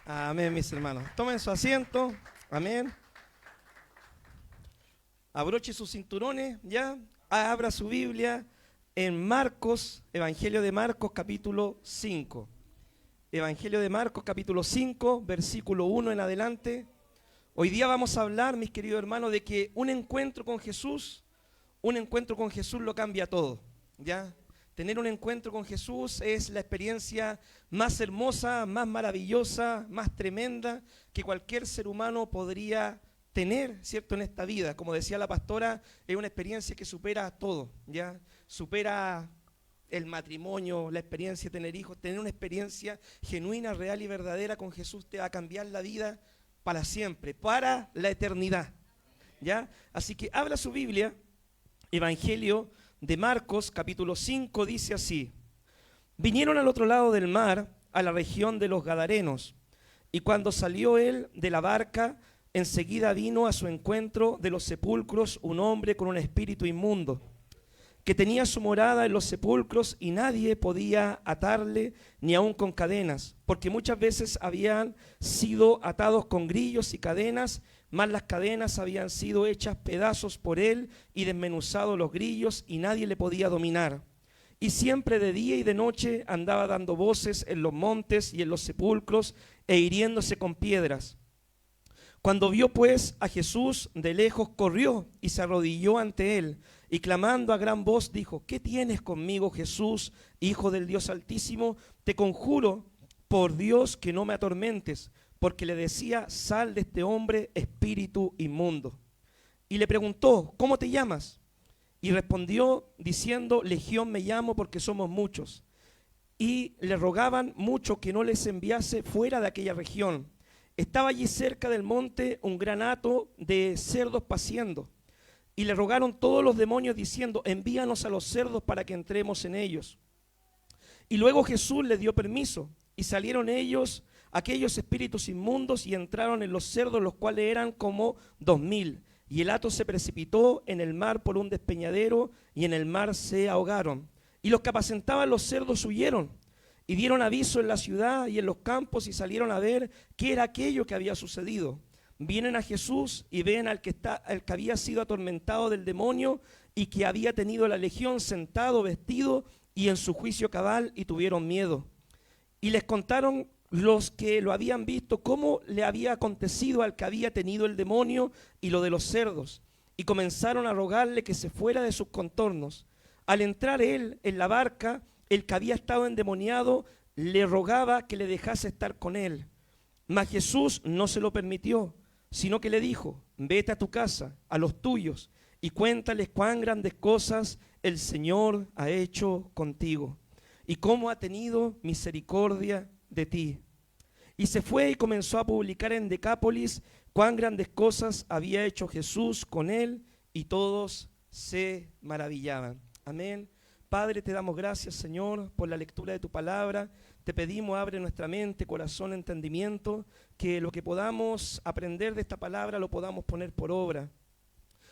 Amén, mis hermanos. Tomen su asiento. Amén. Abroche sus cinturones, ya. Abra su Biblia en Marcos, Evangelio de Marcos, capítulo 5. Evangelio de Marcos, capítulo 5, versículo 1 en adelante. Hoy día vamos a hablar, mis queridos hermanos, de que un encuentro con Jesús lo cambia todo, ¿ya? Tener un encuentro con Jesús es la experiencia más hermosa, más maravillosa, más tremenda que cualquier ser humano podría tener, ¿cierto?, en esta vida. Como decía la pastora, es una experiencia que supera todo, ¿ya? Supera el matrimonio, la experiencia de tener hijos. Tener una experiencia genuina, real y verdadera con Jesús te va a cambiar la vida para siempre, para la eternidad, ¿ya? Así que abra su Biblia, Evangelio de Marcos, capítulo 5, dice así: vinieron al otro lado del mar, a la región de los Gadarenos, y cuando salió él de la barca, enseguida vino a su encuentro de los sepulcros un hombre con un espíritu inmundo, que tenía su morada en los sepulcros, y nadie podía atarle ni aun con cadenas, porque muchas veces habían sido atados con grillos y cadenas, mas las cadenas habían sido hechas pedazos por él y desmenuzados los grillos, y nadie le podía dominar. Y siempre de día y de noche andaba dando voces en los montes y en los sepulcros, e hiriéndose con piedras. Cuando vio pues a Jesús de lejos, corrió y se arrodilló ante él, y clamando a gran voz dijo: ¿qué tienes conmigo, Jesús, Hijo del Dios Altísimo? Te conjuro por Dios que no me atormentes. Porque le decía: sal de este hombre, espíritu inmundo. Y le preguntó: ¿cómo te llamas? Y respondió diciendo: Legión me llamo, porque somos muchos. Y le rogaban mucho que no les enviase fuera de aquella región. Estaba allí cerca del monte un gran hato de cerdos paciendo. Y le rogaron todos los demonios diciendo: envíanos a los cerdos para que entremos en ellos. Y luego Jesús les dio permiso, y salieron ellos, aquellos espíritus inmundos, y entraron en los cerdos, los cuales eran como 2000. Y el hato se precipitó en el mar por un despeñadero, y en el mar se ahogaron. Y los que apacentaban los cerdos huyeron, y dieron aviso en la ciudad y en los campos, y salieron a ver qué era aquello que había sucedido. Vienen a Jesús y ven al que había sido atormentado del demonio y que había tenido la legión, sentado, vestido y en su juicio cabal, y tuvieron miedo. Y les contaron los que lo habían visto cómo le había acontecido al que había tenido el demonio y lo de los cerdos. Y comenzaron a rogarle que se fuera de sus contornos. Al entrar él en la barca, el que había estado endemoniado le rogaba que le dejase estar con él. Mas Jesús no se lo permitió, sino que le dijo: vete a tu casa, a los tuyos, y cuéntales cuán grandes cosas el Señor ha hecho contigo, y cómo ha tenido misericordia de ti. Y se fue y comenzó a publicar en Decápolis cuán grandes cosas había hecho Jesús con él, y todos se maravillaban. Amén. Padre, te damos gracias, Señor, por la lectura de tu palabra. Te pedimos: abre nuestra mente, corazón, entendimiento, que lo que podamos aprender de esta palabra lo podamos poner por obra.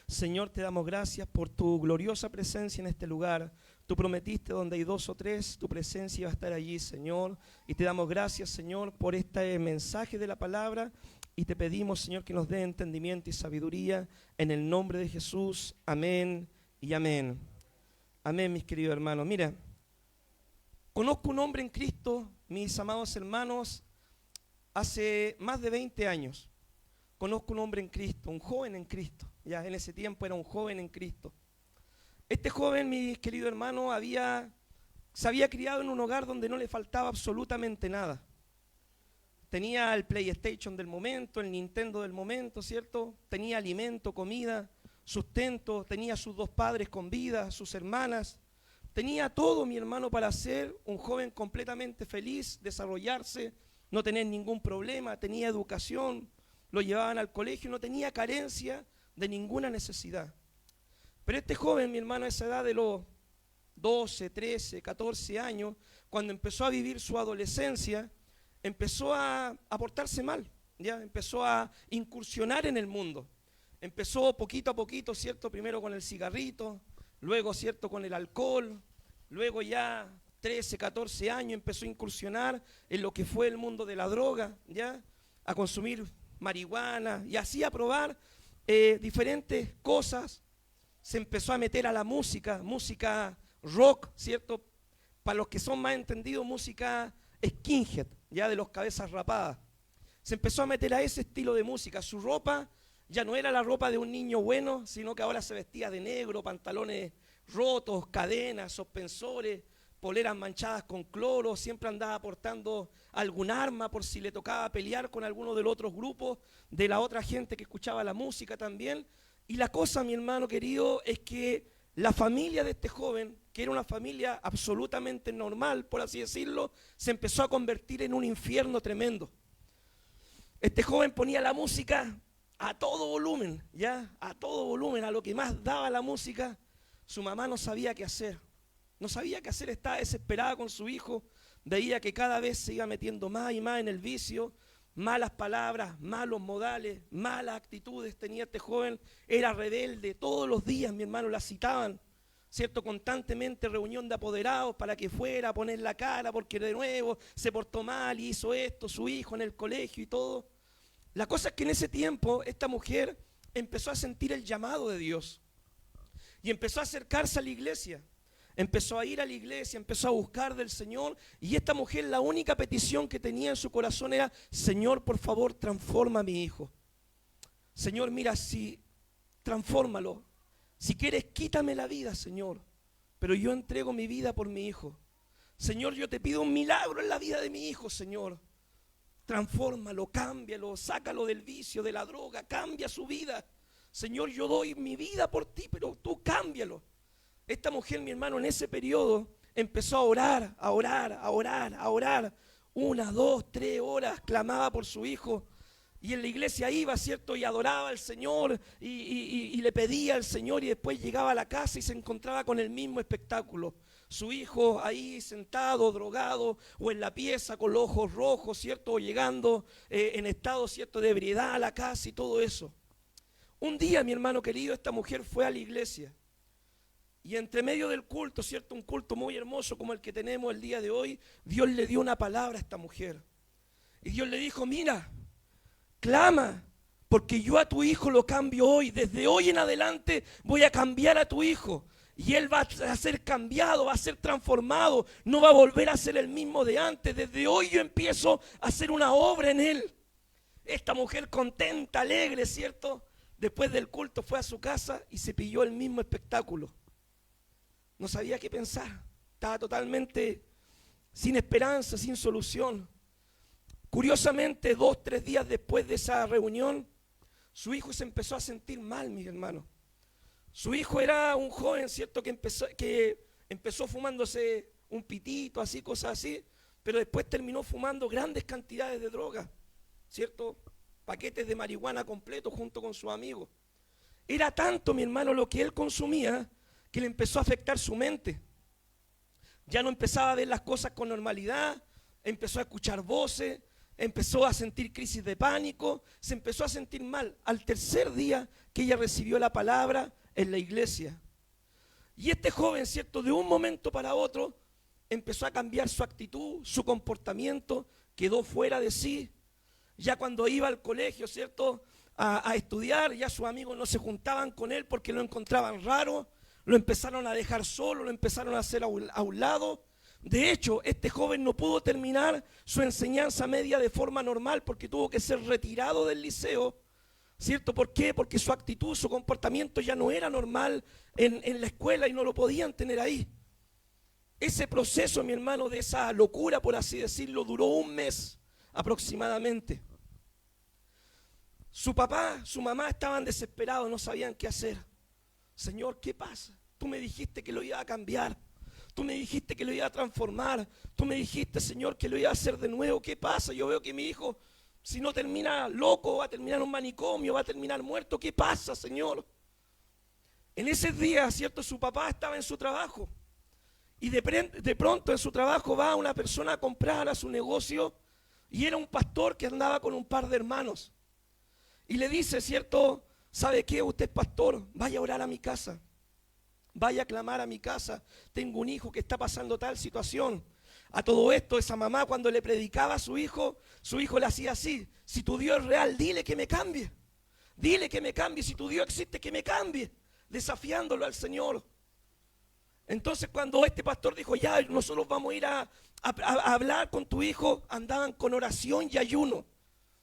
Señor, te damos gracias por tu gloriosa presencia en este lugar. Tú prometiste: donde hay 2 o 3, tu presencia va a estar allí, Señor. Y te damos gracias, Señor, por este mensaje de la palabra. Y te pedimos, Señor, que nos dé entendimiento y sabiduría. En el nombre de Jesús. Amén y amén. Amén, mis queridos hermanos. Mira, conozco un hombre en Cristo, mis amados hermanos, hace más de 20 años. Conozco un hombre en Cristo, un joven en Cristo. Ya en ese tiempo era un joven en Cristo. Este joven, mis queridos hermanos, se había criado en un hogar donde no le faltaba absolutamente nada. Tenía el PlayStation del momento, el Nintendo del momento, ¿cierto? Tenía alimento, comida, sustento, tenía sus 2 padres con vida, sus hermanas. Tenía todo, mi hermano, para ser un joven completamente feliz, desarrollarse, no tener ningún problema. Tenía educación, lo llevaban al colegio, no tenía carencia de ninguna necesidad. Pero este joven, mi hermano, a esa edad de los 12, 13, 14 años, cuando empezó a vivir su adolescencia, empezó a portarse mal, ¿ya? Empezó a incursionar en el mundo. Empezó poquito a poquito, ¿cierto? Primero con el cigarrito, luego, ¿cierto?, con el alcohol, luego ya 13, 14 años, empezó a incursionar en lo que fue el mundo de la droga, ¿ya? A consumir marihuana y así a probar diferentes cosas. Se empezó a meter a la música rock, ¿cierto? Para los que son más entendidos, música skinhead, ya de los cabezas rapadas. Se empezó a meter a ese estilo de música. Su ropa ya no era la ropa de un niño bueno, sino que ahora se vestía de negro, pantalones rotos, cadenas, suspensores, poleras manchadas con cloro, siempre andaba portando algún arma por si le tocaba pelear con alguno de los otros grupos, de la otra gente que escuchaba la música también. Y la cosa, mi hermano querido, es que la familia de este joven, que era una familia absolutamente normal, por así decirlo, se empezó a convertir en un infierno tremendo. Este joven ponía la música a todo volumen, ya, a todo volumen, a lo que más daba la música. Su mamá no sabía qué hacer. No sabía qué hacer, estaba desesperada con su hijo. Veía que cada vez se iba metiendo más y más en el vicio. Malas palabras, malos modales, malas actitudes tenía este joven. Era rebelde, todos los días, mi hermano, la citaban, ¿cierto? Constantemente reunión de apoderados para que fuera a poner la cara porque de nuevo se portó mal y hizo esto, su hijo en el colegio y todo. La cosa es que en ese tiempo esta mujer empezó a sentir el llamado de Dios y empezó a acercarse a la iglesia. Empezó a ir a la iglesia, empezó a buscar del Señor, y esta mujer, la única petición que tenía en su corazón era: Señor, por favor, transforma a mi hijo. Señor, mira, transfórmalo. Si quieres, quítame la vida, Señor, pero yo entrego mi vida por mi hijo. Señor, yo te pido un milagro en la vida de mi hijo, Señor. Transfórmalo, cámbialo, sácalo del vicio, de la droga, cambia su vida. Señor, yo doy mi vida por ti, pero tú cámbialo. Esta mujer, mi hermano, en ese periodo empezó a orar, a orar, a orar, a orar. 1, 2, 3 horas clamaba por su hijo. Y en la iglesia iba, ¿cierto? Y adoraba al Señor y le pedía al Señor, y después llegaba a la casa y se encontraba con el mismo espectáculo. Su hijo ahí sentado, drogado, o en la pieza con los ojos rojos, ¿cierto? O llegando en estado, ¿cierto?, de ebriedad a la casa y todo eso. Un día, mi hermano querido, esta mujer fue a la iglesia. Y entre medio del culto, ¿cierto?, un culto muy hermoso como el que tenemos el día de hoy, Dios le dio una palabra a esta mujer. Y Dios le dijo: mira, clama, porque yo a tu hijo lo cambio hoy. Desde hoy en adelante voy a cambiar a tu hijo. Y él va a ser cambiado, va a ser transformado. No va a volver a ser el mismo de antes. Desde hoy yo empiezo a hacer una obra en él. Esta mujer contenta, alegre, ¿cierto?, después del culto fue a su casa y se pilló el mismo espectáculo. No sabía qué pensar, estaba totalmente sin esperanza, sin solución. Curiosamente, 2, 3 días después de esa reunión, su hijo se empezó a sentir mal, mis hermanos. Su hijo era un joven, ¿cierto?, que empezó fumándose un pitito, así, cosas así, pero después terminó fumando grandes cantidades de droga, ¿cierto? Paquetes de marihuana completos junto con sus amigos. Era tanto, mi hermano, lo que él consumía, que le empezó a afectar su mente. Ya no empezaba a ver las cosas con normalidad, empezó a escuchar voces, empezó a sentir crisis de pánico, se empezó a sentir mal al tercer día que ella recibió la palabra en la iglesia. Y este joven, ¿cierto?, de un momento para otro empezó a cambiar su actitud, su comportamiento, quedó fuera de sí. Ya cuando iba al colegio, ¿cierto?, a estudiar, ya sus amigos no se juntaban con él porque lo encontraban raro. Lo empezaron a dejar solo, lo empezaron a hacer a un lado. De hecho, este joven no pudo terminar su enseñanza media de forma normal porque tuvo que ser retirado del liceo, ¿cierto? ¿Por qué? Porque su actitud, su comportamiento ya no era normal en la escuela y no lo podían tener ahí. Ese proceso, mi hermano, de esa locura, por así decirlo, duró 1 mes aproximadamente. Su papá, su mamá estaban desesperados, no sabían qué hacer. Señor, ¿qué pasa? Tú me dijiste que lo iba a cambiar. Tú me dijiste que lo iba a transformar. Tú me dijiste, Señor, que lo iba a hacer de nuevo. ¿Qué pasa? Yo veo que mi hijo, si no termina loco, va a terminar en un manicomio, va a terminar muerto. ¿Qué pasa, Señor? En ese día, ¿cierto?, su papá estaba en su trabajo. Y de pronto en su trabajo va una persona a comprar a su negocio. Y era un pastor que andaba con un par de hermanos. Y le dice, ¿cierto?, ¿sabe qué? Usted es pastor, vaya a orar a mi casa. vaya a clamar a mi casa, tengo un hijo que está pasando tal situación. A todo esto, esa mamá cuando le predicaba a su hijo le hacía así: si tu Dios es real, dile que me cambie. Dile que me cambie, si tu Dios existe, que me cambie. Desafiándolo al Señor. Entonces cuando este pastor dijo, ya nosotros vamos a ir a hablar con tu hijo, andaban con oración y ayuno.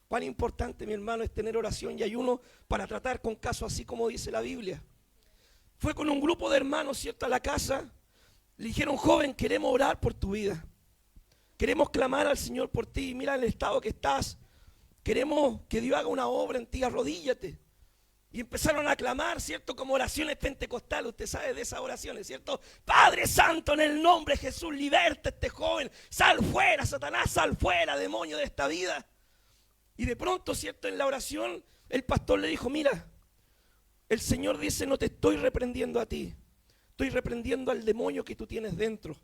Cuán importante, mi hermano, es tener oración y ayuno para tratar con casos así como dice la Biblia. Fue con un grupo de hermanos, ¿cierto?, a la casa. Le dijeron: joven, queremos orar por tu vida. Queremos clamar al Señor por ti. Mira el estado que estás. Queremos que Dios haga una obra en ti, arrodíllate. Y empezaron a clamar, ¿cierto?, como oraciones pentecostales. Usted sabe de esas oraciones, ¿cierto? Padre Santo, en el nombre de Jesús, liberta a este joven. Sal fuera, Satanás, sal fuera, demonio de esta vida. Y de pronto, ¿cierto?, en la oración, el pastor le dijo: mira, el Señor dice, no te estoy reprendiendo a ti, estoy reprendiendo al demonio que tú tienes dentro.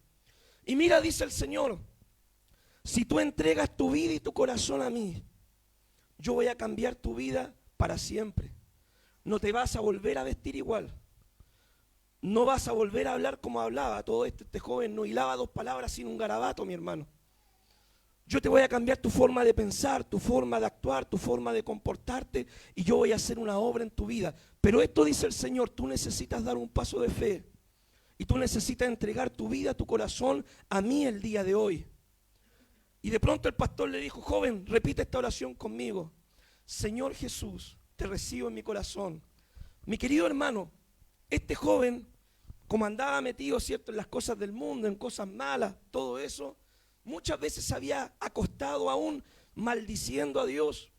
Y mira, dice el Señor, si tú entregas tu vida y tu corazón a mí, yo voy a cambiar tu vida para siempre. No te vas a volver a vestir igual. No vas a volver a hablar como hablaba. Todo este joven no hilaba dos palabras sin un garabato, mi hermano. Yo te voy a cambiar tu forma de pensar, tu forma de actuar, tu forma de comportarte, y yo voy a hacer una obra en tu vida. Pero esto dice el Señor, tú necesitas dar un paso de fe. Y tú necesitas entregar tu vida, tu corazón a mí el día de hoy. Y de pronto el pastor le dijo: joven, repite esta oración conmigo. Señor Jesús, te recibo en mi corazón. Mi querido hermano, este joven, como andaba metido, ¿cierto?, en las cosas del mundo, en cosas malas, todo eso, muchas veces se había acostado aún maldiciendo a Dios,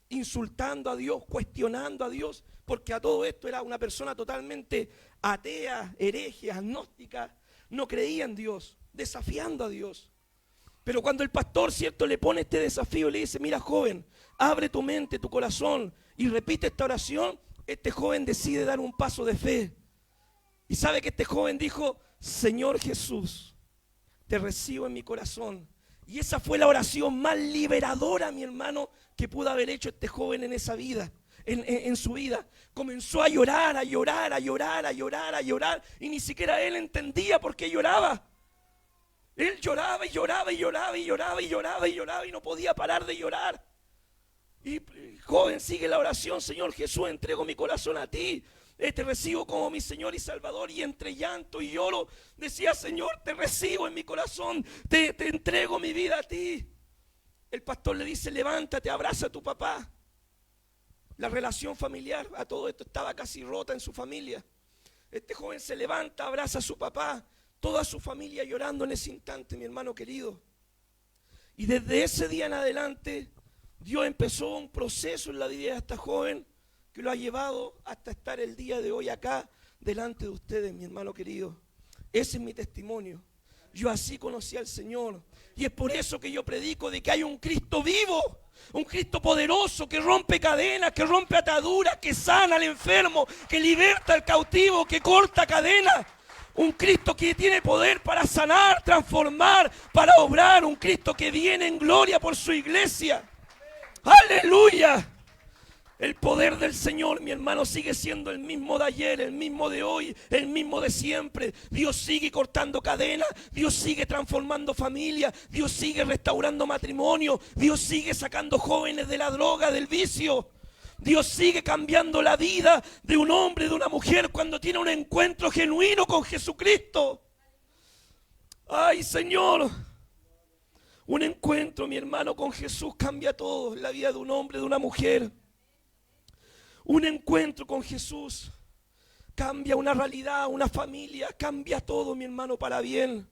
insultando a Dios, cuestionando a Dios, porque a todo esto era una persona totalmente atea, hereje, agnóstica, no creía en Dios, desafiando a Dios. Pero cuando el pastor, ¿cierto?, le pone este desafío, le dice: mira, joven, abre tu mente, tu corazón y repite esta oración, este joven decide dar un paso de fe. Y sabe que este joven dijo: Señor Jesús, te recibo en mi corazón. Y esa fue la oración más liberadora, mi hermano, que pudo haber hecho este joven en esa vida, en su vida. Comenzó a llorar, a llorar, a llorar, a llorar, a llorar, y ni siquiera él entendía por qué lloraba. Él lloraba y lloraba y lloraba y lloraba y lloraba y lloraba y no podía parar de llorar. Y joven, sigue la oración: Señor Jesús, entrego mi corazón a ti. Te recibo como mi Señor y Salvador. Y entre llanto y lloro decía: Señor, te recibo en mi corazón, te entrego mi vida a ti. El pastor le dice: levántate, abraza a tu papá. La relación familiar a todo esto estaba casi rota en su familia. Este joven se levanta, abraza a su papá, toda su familia llorando en ese instante, mi hermano querido. Y desde ese día en adelante, Dios empezó un proceso en la vida de esta joven que lo ha llevado hasta estar el día de hoy acá delante de ustedes, mi hermano querido. Ese es mi testimonio. Yo así conocí al Señor. Y es por eso que yo predico de que hay un Cristo vivo, un Cristo poderoso que rompe cadenas, que rompe ataduras, que sana al enfermo, que liberta al cautivo, que corta cadenas. Un Cristo que tiene poder para sanar, transformar, para obrar. Un Cristo que viene en gloria por su iglesia. ¡Aleluya! El poder del Señor, mi hermano, sigue siendo el mismo de ayer, el mismo de hoy, el mismo de siempre. Dios sigue cortando cadenas, Dios sigue transformando familias, Dios sigue restaurando matrimonio, Dios sigue sacando jóvenes de la droga, del vicio. Dios sigue cambiando la vida de un hombre, de una mujer, cuando tiene un encuentro genuino con Jesucristo. ¡Ay, Señor! Un encuentro, mi hermano, con Jesús cambia todo en la vida de un hombre, de una mujer. Un encuentro con Jesús cambia una realidad, una familia, cambia todo, mi hermano, para bien.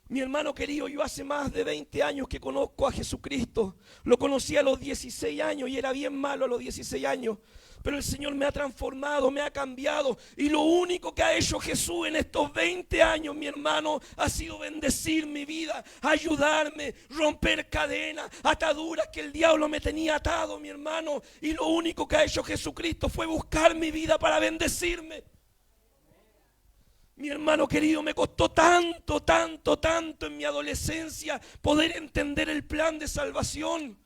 Mi hermano querido, yo hace más de 20 años que conozco a Jesucristo. Lo conocí a los 16 años y era bien malo a los 16 años. Pero el Señor me ha transformado, me ha cambiado. Y lo único que ha hecho Jesús en estos 20 años, mi hermano, ha sido bendecir mi vida, ayudarme, romper cadenas, ataduras que el diablo me tenía atado, mi hermano. Y lo único que ha hecho Jesucristo fue buscar mi vida para bendecirme. Mi hermano querido, me costó tanto, tanto, tanto en mi adolescencia poder entender el plan de salvación,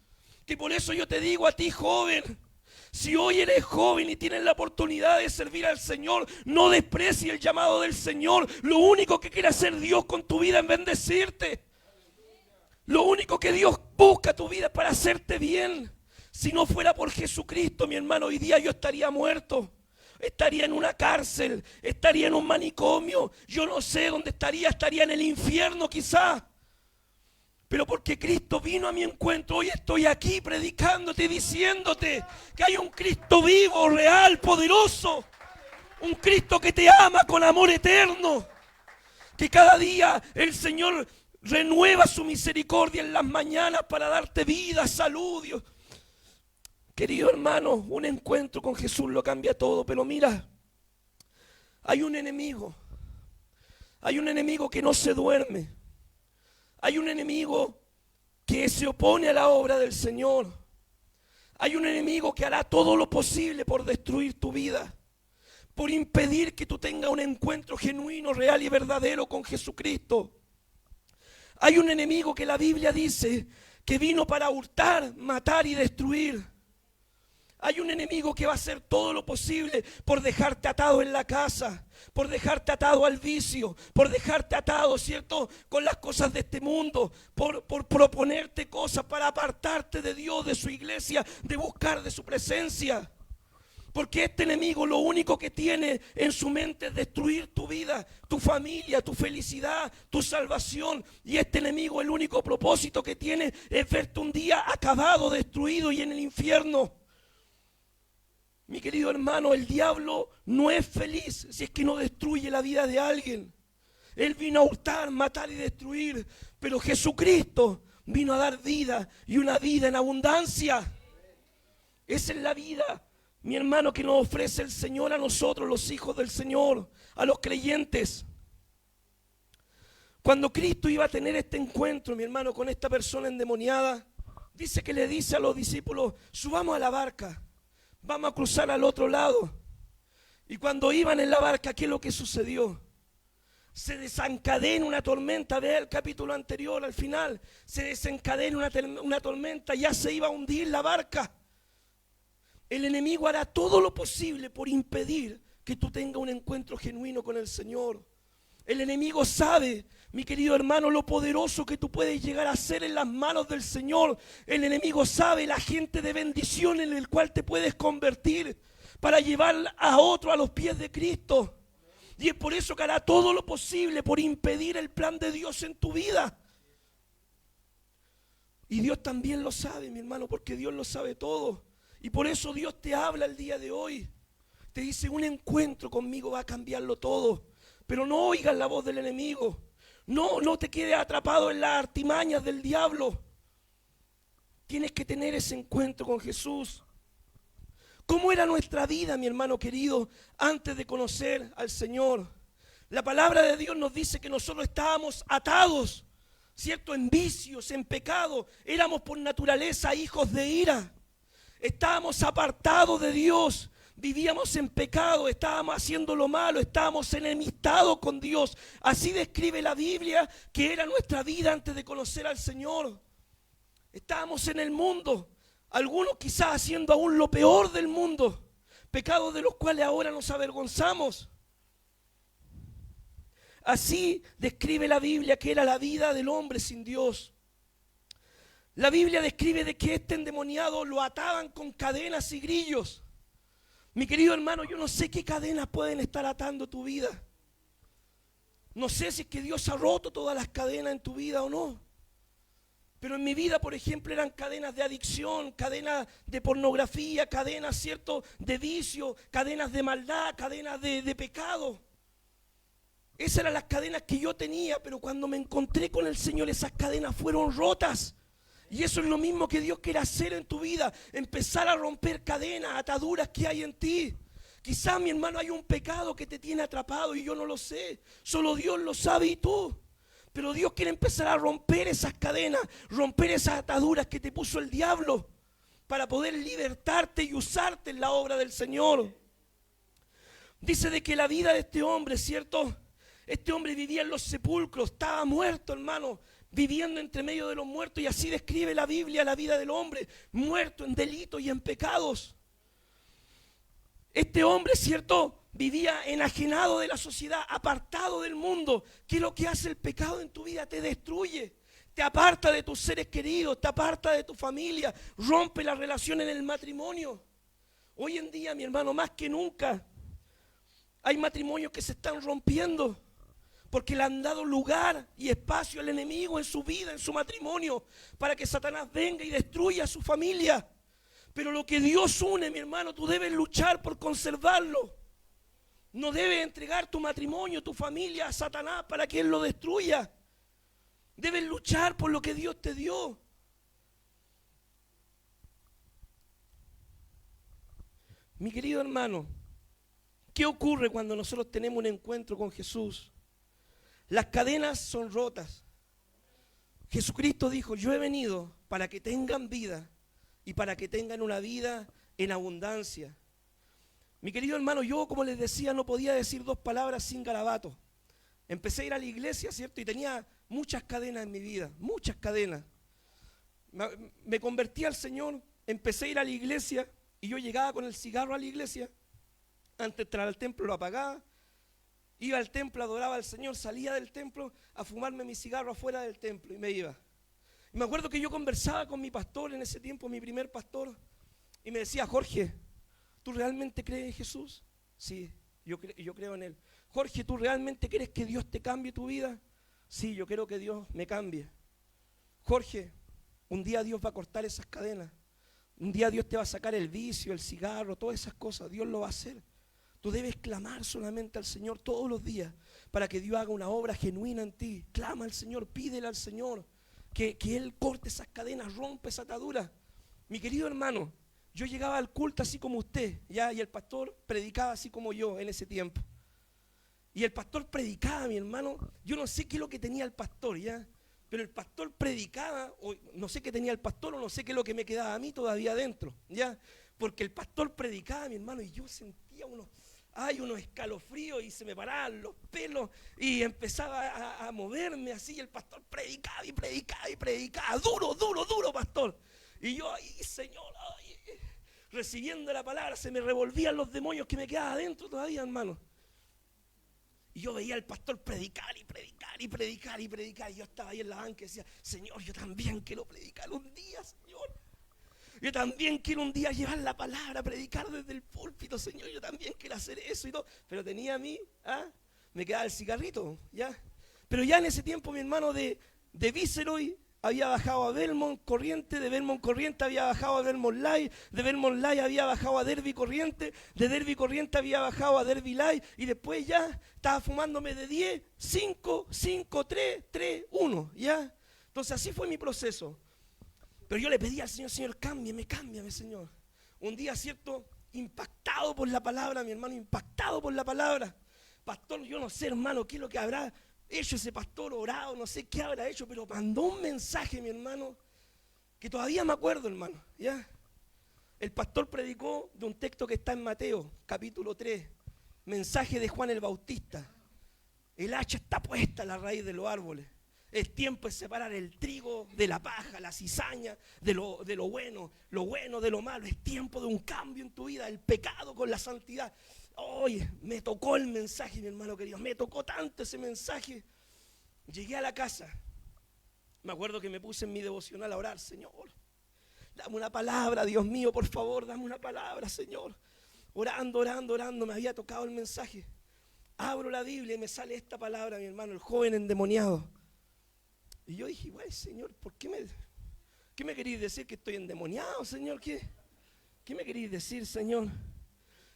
que por eso yo te digo a ti, joven, Si hoy eres joven y tienes la oportunidad de servir al Señor, no desprecies el llamado del Señor. Lo único que quiere hacer Dios con tu vida es bendecirte. Lo único que Dios busca tu vida es para hacerte bien. Si no fuera por Jesucristo, mi hermano, hoy día yo estaría muerto. Estaría en una cárcel, estaría en un manicomio. Yo no sé dónde estaría en el infierno quizá. Pero porque Cristo vino a mi encuentro, hoy estoy aquí predicándote, diciéndote que hay un Cristo vivo, real, poderoso. Un Cristo que te ama con amor eterno. Que cada día el Señor renueva su misericordia en las mañanas para darte vida, salud, Dios. Querido hermano, un encuentro con Jesús lo cambia todo, pero mira, hay un enemigo que no se duerme, hay un enemigo que se opone a la obra del Señor, hay un enemigo que hará todo lo posible por destruir tu vida, por impedir que tú tengas un encuentro genuino, real y verdadero con Jesucristo. Hay un enemigo que la Biblia dice que vino para hurtar, matar y destruir. Hay un enemigo que va a hacer todo lo posible por dejarte atado en la casa, por dejarte atado al vicio, por dejarte atado, ¿cierto?, con las cosas de este mundo, por proponerte cosas para apartarte de Dios, de su iglesia, de buscar de su presencia. Porque este enemigo lo único que tiene en su mente es destruir tu vida, tu familia, tu felicidad, tu salvación. Y este enemigo el único propósito que tiene es verte un día acabado, destruido y en el infierno. Mi querido hermano, el diablo no es feliz si es que no destruye la vida de alguien. Él vino a hurtar, matar y destruir, pero Jesucristo vino a dar vida y una vida en abundancia. Esa es la vida, mi hermano, que nos ofrece el Señor a nosotros, los hijos del Señor, a los creyentes. Cuando Cristo iba a tener este encuentro, mi hermano, con esta persona endemoniada, dice que le dice a los discípulos, subamos a la barca. Vamos a cruzar al otro lado. Y cuando iban en la barca, ¿qué es lo que sucedió? Se desencadena una tormenta. Ve el capítulo anterior, al final. Se desencadena una tormenta. Ya se iba a hundir la barca. El enemigo hará todo lo posible por impedir que tú tengas un encuentro genuino con el Señor. El enemigo sabe, mi querido hermano, lo poderoso que tú puedes llegar a ser en las manos del Señor. El enemigo sabe la gente de bendición en el cual te puedes convertir para llevar a otro a los pies de Cristo. Y es por eso que hará todo lo posible por impedir el plan de Dios en tu vida. Y Dios también lo sabe, mi hermano, porque Dios lo sabe todo. Y por eso Dios te habla el día de hoy. Te dice, un encuentro conmigo va a cambiarlo todo. Pero no oigas la voz del enemigo. No te quedes atrapado en las artimañas del diablo. Tienes que tener ese encuentro con Jesús. ¿Cómo era nuestra vida, mi hermano querido, antes de conocer al Señor? La palabra de Dios nos dice que nosotros estábamos atados, ¿cierto?, en vicios, en pecado. Éramos por naturaleza hijos de ira. Estábamos apartados de Dios. Vivíamos en pecado, estábamos haciendo lo malo, estábamos enemistados con Dios. Así describe la Biblia que era nuestra vida antes de conocer al Señor. Estábamos en el mundo, algunos quizás haciendo aún lo peor del mundo, pecados de los cuales ahora nos avergonzamos. Así describe la Biblia que era la vida del hombre sin Dios. La Biblia describe de que este endemoniado lo ataban con cadenas y grillos. Mi querido hermano, yo no sé qué cadenas pueden estar atando tu vida. No sé si es que Dios ha roto todas las cadenas en tu vida o no. Pero en mi vida, por ejemplo, eran cadenas de adicción, cadenas de pornografía, cadenas, ¿cierto?, de vicio, cadenas de maldad, cadenas de pecado. Esas eran las cadenas que yo tenía, pero cuando me encontré con el Señor, esas cadenas fueron rotas. Y eso es lo mismo que Dios quiere hacer en tu vida, empezar a romper cadenas, ataduras que hay en ti. Quizás, mi hermano, hay un pecado que te tiene atrapado y yo no lo sé, solo Dios lo sabe y tú. Pero Dios quiere empezar a romper esas cadenas, romper esas ataduras que te puso el diablo para poder libertarte y usarte en la obra del Señor. Dice de que la vida de este hombre, ¿cierto? Este hombre vivía en los sepulcros, estaba muerto, hermano, viviendo entre medio de los muertos, y así describe la Biblia la vida del hombre, muerto en delitos y en pecados. Este hombre, ¿cierto?, vivía enajenado de la sociedad, apartado del mundo. ¿Qué es lo que hace el pecado en tu vida? Te destruye, te aparta de tus seres queridos, te aparta de tu familia, rompe la relación en el matrimonio. Hoy en día, mi hermano, más que nunca, hay matrimonios que se están rompiendo porque le han dado lugar y espacio al enemigo en su vida, en su matrimonio, para que Satanás venga y destruya a su familia. Pero lo que Dios une, mi hermano, tú debes luchar por conservarlo. No debes entregar tu matrimonio, tu familia a Satanás para que Él lo destruya. Debes luchar por lo que Dios te dio. Mi querido hermano, ¿qué ocurre cuando nosotros tenemos un encuentro con Jesús? Las cadenas son rotas. Jesucristo dijo, yo he venido para que tengan vida y para que tengan una vida en abundancia. Mi querido hermano, yo, como les decía, no podía decir dos palabras sin garabato. Empecé a ir a la iglesia, ¿cierto? Y tenía muchas cadenas en mi vida, muchas cadenas. Me convertí al Señor, empecé a ir a la iglesia y yo llegaba con el cigarro a la iglesia. Antes de entrar al templo lo apagaba, iba al templo, adoraba al Señor, salía del templo a fumarme mi cigarro afuera del templo y me iba. Y me acuerdo que yo conversaba con mi pastor en ese tiempo, mi primer pastor, y me decía, Jorge, ¿tú realmente crees en Jesús? Sí, yo creo en Él. Jorge, ¿tú realmente crees que Dios te cambie tu vida? Sí, yo quiero que Dios me cambie. Jorge, un día Dios va a cortar esas cadenas. Un día Dios te va a sacar el vicio, el cigarro, todas esas cosas. Dios lo va a hacer. Tú debes clamar solamente al Señor todos los días para que Dios haga una obra genuina en ti. Clama al Señor, pídele al Señor que Él corte esas cadenas, rompe esa atadura. Mi querido hermano, yo llegaba al culto así como usted, ¿ya? Y el pastor predicaba así como yo en ese tiempo. Y el pastor predicaba, mi hermano, yo no sé qué es lo que tenía el pastor, ¿ya? Pero el pastor predicaba, o no sé qué tenía el pastor, o no sé qué es lo que me quedaba a mí todavía adentro, ¿ya? Porque el pastor predicaba, mi hermano, y yo sentía unos escalofríos y se me paraban los pelos y empezaba a moverme así, y el pastor predicaba y predicaba y predicaba, duro, pastor. Y yo ahí, Señor, recibiendo la palabra, se me revolvían los demonios que me quedaban adentro todavía, hermano. Y yo veía al pastor predicar y predicar y predicar y predicar. Y yo estaba ahí en la banca y decía, Señor, yo también quiero predicar un día, Señor. Yo también quiero un día llevar la palabra, predicar desde el púlpito, Señor. Yo también quiero hacer eso y todo. Pero tenía a mí, me quedaba el cigarrito, ¿ya? Pero ya en ese tiempo, mi hermano, de Viceroy había bajado a Belmont Corriente, de Belmont Corriente había bajado a Belmont Light, de Belmont Light había bajado a Derby Corriente, de Derby Corriente había bajado a Derby Light, y después ya estaba fumándome de 10, 5, 5, 3, 3, 1, ¿ya? Entonces así fue mi proceso. Pero yo le pedí al Señor, Señor, cámbiame, Señor. Un día, ¿cierto? Impactado por la palabra, mi hermano, impactado por la palabra. Pastor, yo no sé, hermano, qué es lo que habrá hecho ese pastor, orado, no sé qué habrá hecho, pero mandó un mensaje, mi hermano, que todavía me acuerdo, hermano, ¿ya? El pastor predicó de un texto que está en Mateo, capítulo 3, mensaje de Juan el Bautista. El hacha está puesta a la raíz de los árboles. Es tiempo de separar el trigo de la paja, la cizaña de lo bueno de lo malo. Es tiempo de un cambio en tu vida, el pecado con la santidad. Oye, me tocó el mensaje, mi hermano querido, me tocó tanto ese mensaje. Llegué a la casa, me acuerdo que me puse en mi devocional a orar, Señor, dame una palabra, Dios mío, por favor, dame una palabra, Señor. Orando, me había tocado el mensaje. Abro la Biblia y me sale esta palabra, mi hermano, el joven endemoniado. Y yo dije, güey, Señor, ¿por qué me queréis decir que estoy endemoniado, Señor? ¿Qué me queréis decir, Señor?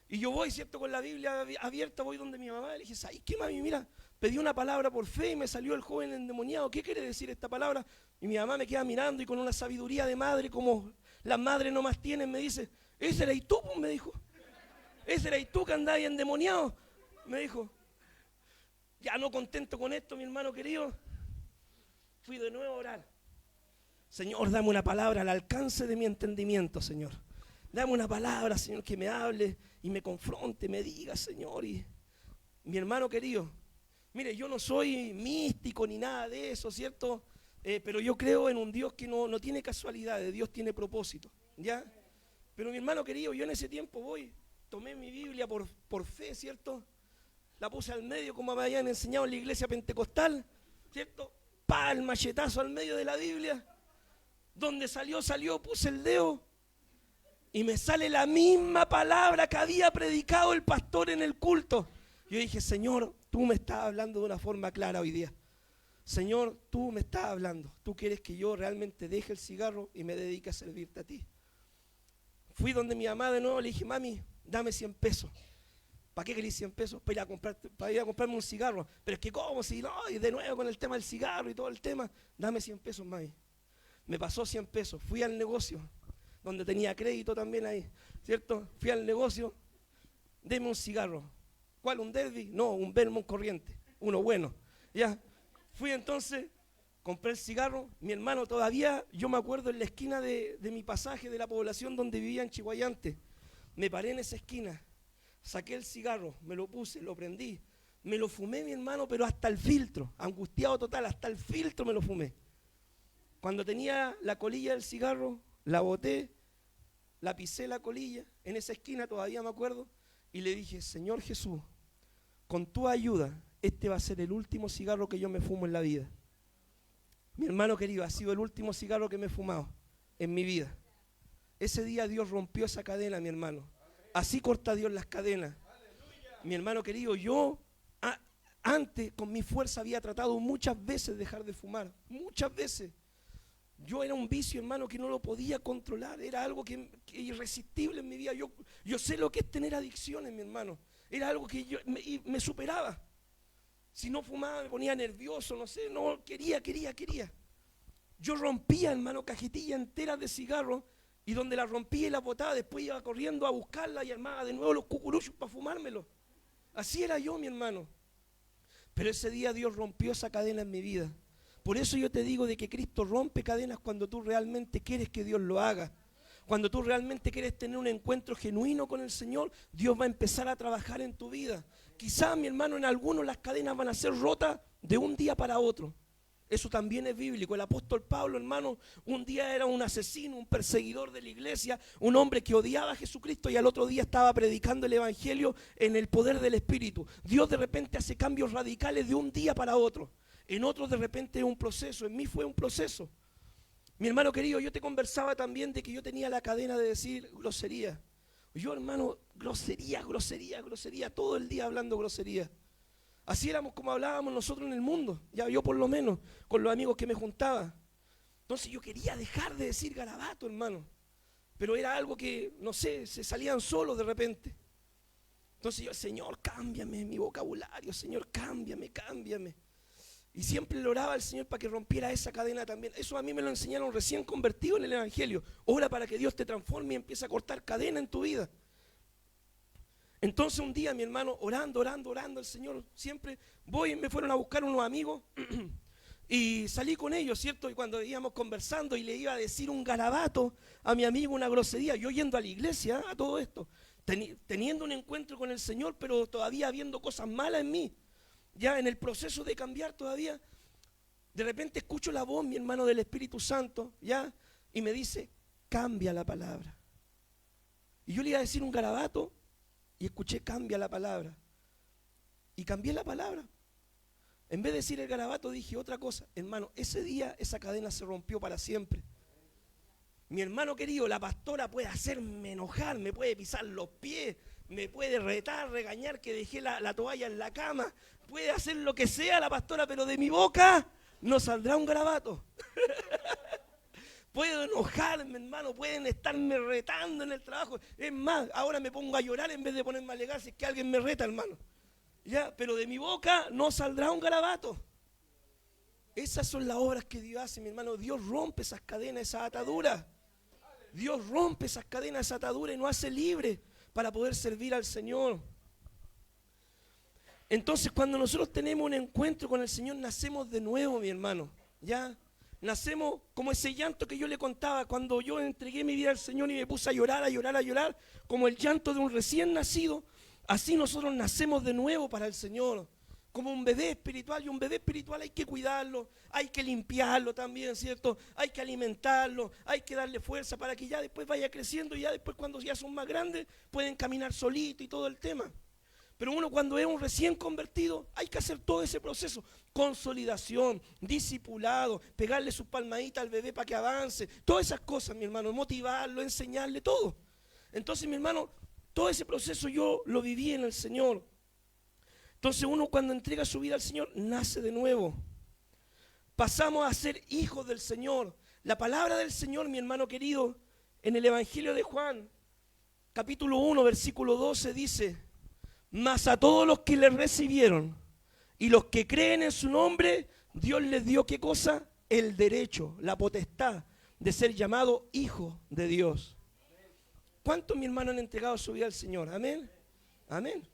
Y yo voy, ¿cierto? Con la Biblia abierta, voy donde mi mamá, le dije, ¿sabes qué, mami? Mira, pedí una palabra por fe y me salió el joven endemoniado. ¿Qué quiere decir esta palabra? Y mi mamá me queda mirando y con una sabiduría de madre, como las madres no más tienen, me dice, ese eres tú, pues, me dijo. Ese eres tú que andabas endemoniado, me dijo. Ya no contento con esto, mi hermano querido, fui de nuevo a orar. Señor, dame una palabra al alcance de mi entendimiento, Señor. Dame una palabra, Señor, que me hable y me confronte, me diga, Señor. Y mi hermano querido, mire, yo no soy místico ni nada de eso, ¿cierto? Pero yo creo en un Dios que no tiene casualidades, Dios tiene propósito, ¿ya? Pero mi hermano querido, yo en ese tiempo voy tomé mi Biblia por fe, ¿cierto? La puse al medio como me habían enseñado en la iglesia pentecostal, ¿cierto? El machetazo al medio de la Biblia. Donde salió, puse el dedo y me sale la misma palabra que había predicado el pastor en el culto. Yo dije, Señor, tú me estás hablando de una forma clara hoy día. Señor, tú me estás hablando. Tú quieres que yo realmente deje el cigarro y me dedique a servirte a ti. Fui donde mi mamá de nuevo, le dije, mami, dame 100 pesos. ¿Para qué querés 100 pesos? Para ir a comprarme un cigarro. Pero es que ¿cómo? Si no, y de nuevo con el tema del cigarro y todo el tema. Dame 100 pesos, mami. Me pasó 100 pesos. Fui al negocio, donde tenía crédito también ahí, ¿cierto? Fui al negocio, deme un cigarro. ¿Cuál? ¿Un Derby? No, un Vermont corriente, uno bueno. Ya, fui entonces, compré el cigarro. Mi hermano todavía, yo me acuerdo en la esquina de mi pasaje de la población donde vivía en Chihuayante. Me paré en esa esquina, saqué el cigarro, me lo puse, lo prendí. Me lo fumé, mi hermano, pero hasta el filtro, angustiado total, hasta el filtro me lo fumé. Cuando tenía la colilla del cigarro, la boté, la pisé la colilla, en esa esquina todavía me acuerdo, y le dije, Señor Jesús, con tu ayuda, este va a ser el último cigarro que yo me fumo en la vida. Mi hermano querido, ha sido el último cigarro que me he fumado en mi vida. Ese día Dios rompió esa cadena, mi hermano. Así corta Dios las cadenas. Mi hermano querido, yo antes con mi fuerza había tratado muchas veces de dejar de fumar, muchas veces. Yo era un vicio, hermano, que no lo podía controlar. Era algo que irresistible en mi vida. Yo sé lo que es tener adicciones, mi hermano. Era algo que me superaba. Si no fumaba me ponía nervioso, no sé, no, quería. Yo rompía, hermano, cajetillas enteras de cigarros y donde las rompía y las botaba, después iba corriendo a buscarla y armaba de nuevo los cucuruchos para fumármelos. Así era yo, mi hermano. Pero ese día Dios rompió esa cadena en mi vida. Por eso yo te digo de que Cristo rompe cadenas cuando tú realmente quieres que Dios lo haga. Cuando tú realmente quieres tener un encuentro genuino con el Señor, Dios va a empezar a trabajar en tu vida. Quizás, mi hermano, en algunos las cadenas van a ser rotas de un día para otro. Eso también es bíblico. El apóstol Pablo, hermano, un día era un asesino, un perseguidor de la iglesia, un hombre que odiaba a Jesucristo y al otro día estaba predicando el evangelio en el poder del Espíritu. Dios de repente hace cambios radicales de un día para otro. En otros de repente es un proceso, en mí fue un proceso. Mi hermano querido, yo te conversaba también de que yo tenía la cadena de decir grosería. Yo, hermano, grosería, todo el día hablando grosería. Así éramos como hablábamos nosotros en el mundo, ya yo por lo menos, con los amigos que me juntaba. Entonces yo quería dejar de decir garabato, hermano. Pero era algo que, no sé, se salían solos de repente. Entonces yo, Señor, cámbiame mi vocabulario, Señor, cámbiame. Y siempre le oraba al Señor para que rompiera esa cadena también. Eso a mí me lo enseñaron recién convertido en el Evangelio. Ora para que Dios te transforme y empiece a cortar cadena en tu vida. Entonces un día, mi hermano, orando al Señor, siempre me fueron a buscar unos amigos y salí con ellos, ¿cierto? Y cuando íbamos conversando y le iba a decir un garabato a mi amigo, una grosería, yo yendo a la iglesia, a todo esto, teniendo un encuentro con el Señor, pero todavía habiendo cosas malas en mí. Ya en el proceso de cambiar todavía, de repente escucho la voz, mi hermano, del Espíritu Santo, ya, y me dice, cambia la palabra. Y yo le iba a decir un garabato, y escuché, cambia la palabra. Y cambié la palabra. En vez de decir el garabato, dije otra cosa. Hermano, ese día esa cadena se rompió para siempre. Mi hermano querido, la pastora puede hacerme enojar, me puede pisar los pies, me puede retar, regañar que dejé la toalla en la cama, puede hacer lo que sea la pastora, pero de mi boca no saldrá un garabato. Puedo enojarme, hermano, pueden estarme retando en el trabajo. Es más, ahora me pongo a llorar en vez de ponerme a alegar si es que alguien me reta, hermano. Ya, pero de mi boca no saldrá un garabato. Esas son las obras que Dios hace, mi hermano. Dios rompe esas cadenas, esas ataduras. Dios rompe esas cadenas, esas ataduras y nos hace libres para poder servir al Señor. Entonces, cuando nosotros tenemos un encuentro con el Señor, nacemos de nuevo, mi hermano. Ya, nacemos como ese llanto que yo le contaba cuando yo entregué mi vida al Señor y me puse a llorar, como el llanto de un recién nacido. Así nosotros nacemos de nuevo para el Señor. como un bebé espiritual, y un bebé espiritual hay que cuidarlo, hay que limpiarlo también, ¿cierto? Hay que alimentarlo, hay que darle fuerza para que ya después vaya creciendo, y ya después cuando ya son más grandes pueden caminar solito y todo el tema. Pero uno cuando es un recién convertido hay que hacer todo ese proceso, consolidación, discipulado, pegarle sus palmaditas al bebé para que avance, todas esas cosas, mi hermano, motivarlo, enseñarle todo. Entonces, mi hermano, todo ese proceso yo lo viví en el Señor. Entonces uno cuando entrega su vida al Señor nace de nuevo. Pasamos a ser hijos del Señor. La palabra del Señor, mi hermano querido, en el Evangelio de Juan, capítulo 1, versículo 12 dice: mas a todos los que le recibieron y los que creen en su nombre, Dios les dio, ¿qué cosa? El derecho, la potestad de ser llamado hijo de Dios. ¿Cuántos, mi hermano, han entregado su vida al Señor? Amén. Amén.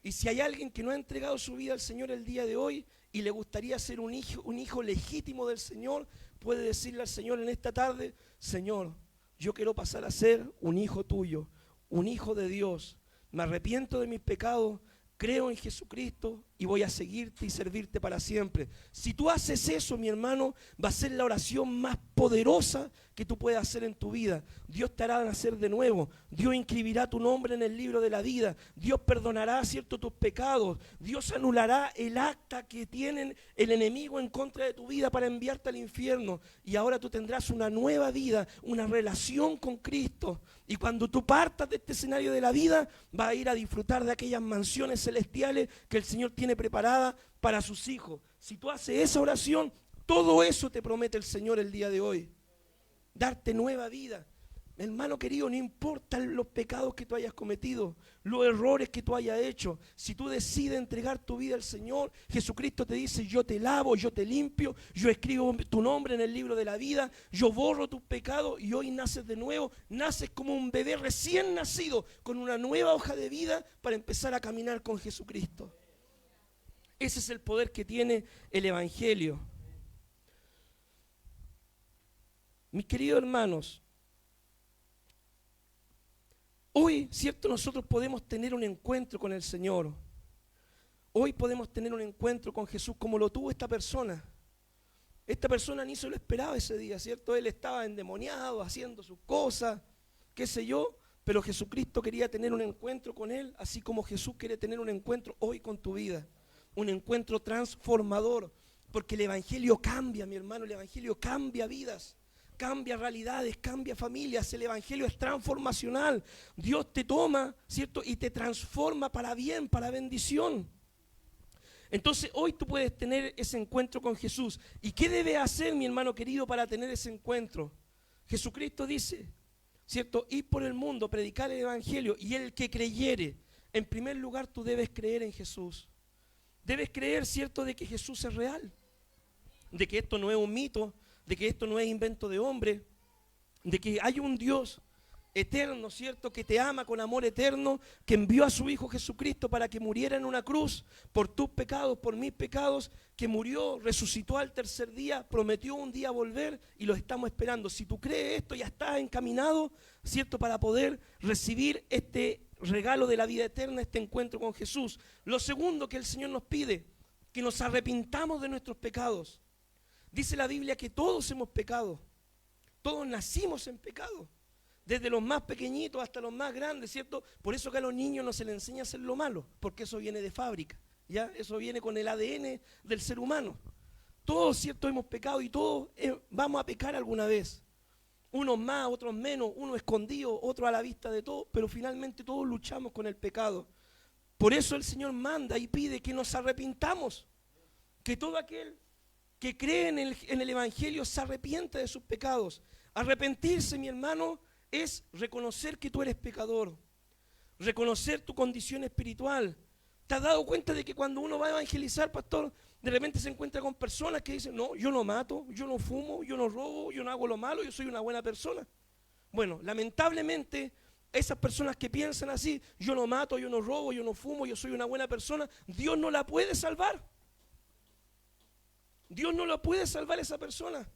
Y si hay alguien que no ha entregado su vida al Señor el día de hoy y le gustaría ser un hijo legítimo del Señor, puede decirle al Señor en esta tarde: Señor, yo quiero pasar a ser un hijo tuyo, un hijo de Dios. Me arrepiento de mis pecados, creo en Jesucristo y voy a seguirte y servirte para siempre. Si tú haces eso, mi hermano, va a ser la oración más poderosa que tú puedas hacer en tu vida. Dios te hará nacer de nuevo. Dios inscribirá tu nombre en el libro de la vida. Dios perdonará, ¿cierto?, tus pecados. Dios anulará el acta que tiene el enemigo en contra de tu vida para enviarte al infierno. Y ahora tú tendrás una nueva vida, una relación con Cristo. Y cuando tú partas de este escenario de la vida, vas a ir a disfrutar de aquellas mansiones celestiales que el Señor tiene preparada para sus hijos. Si tú haces esa oración, todo eso te promete el Señor el día de hoy. Darte nueva vida. Hermano querido, no importan los pecados que tú hayas cometido, los errores que tú hayas hecho. Si tú decides entregar tu vida al Señor, Jesucristo te dice: yo te lavo, yo te limpio, yo escribo tu nombre en el libro de la vida, yo borro tus pecados y hoy naces de nuevo. Naces como un bebé recién nacido, con una nueva hoja de vida para empezar a caminar con Jesucristo. Ese es el poder que tiene el Evangelio. Mis queridos hermanos, hoy, ¿cierto?, nosotros podemos tener un encuentro con el Señor. Hoy podemos tener un encuentro con Jesús como lo tuvo esta persona. Esta persona ni se lo esperaba ese día, ¿cierto? Él estaba endemoniado, haciendo sus cosas, qué sé yo, pero Jesucristo quería tener un encuentro con él, así como Jesús quiere tener un encuentro hoy con tu vida. Un encuentro transformador, porque el Evangelio cambia, mi hermano, el Evangelio cambia vidas. Cambia realidades, cambia familias. El Evangelio es transformacional. Dios te toma, ¿cierto?, y te transforma para bien, para bendición. Entonces hoy tú puedes tener ese encuentro con Jesús. ¿Y qué debes hacer, mi hermano querido, para tener ese encuentro? Jesucristo dice, ¿cierto?, ir por el mundo, predicar el Evangelio, y el que creyere. En primer lugar, tú debes creer en Jesús. Debes creer, ¿cierto?, de que Jesús es real, de que esto no es un mito, de que esto no es invento de hombre, de que hay un Dios eterno, ¿cierto?, que te ama con amor eterno, que envió a su Hijo Jesucristo para que muriera en una cruz por tus pecados, por mis pecados, que murió, resucitó al tercer día, prometió un día volver y lo estamos esperando. Si tú crees esto, ya estás encaminado, ¿cierto?, para poder recibir este regalo de la vida eterna, este encuentro con Jesús. Lo segundo que el Señor nos pide, que nos arrepintamos de nuestros pecados. Dice la Biblia que todos hemos pecado, todos nacimos en pecado, desde los más pequeñitos hasta los más grandes, ¿cierto? Por eso que a los niños no se les enseña a hacer lo malo, porque eso viene de fábrica, ¿ya? Eso viene con el ADN del ser humano. Todos, ¿cierto?, hemos pecado y todos vamos a pecar alguna vez. Unos más, otros menos, uno escondido, otro a la vista de todos, pero finalmente todos luchamos con el pecado. Por eso el Señor manda y pide que nos arrepintamos, que todo aquel que cree en el Evangelio se arrepiente de sus pecados. Arrepentirse, mi hermano, es reconocer que tú eres pecador, reconocer tu condición espiritual. ¿Te has dado cuenta de que cuando uno va a evangelizar, pastor, de repente se encuentra con personas que dicen: no, yo no mato, yo no fumo, yo no robo, yo no hago lo malo, yo soy una buena persona? Bueno, lamentablemente, esas personas que piensan así, yo no mato, yo no robo, yo no fumo, yo soy una buena persona, Dios no la puede salvar. Dios no la puede salvar a esa persona.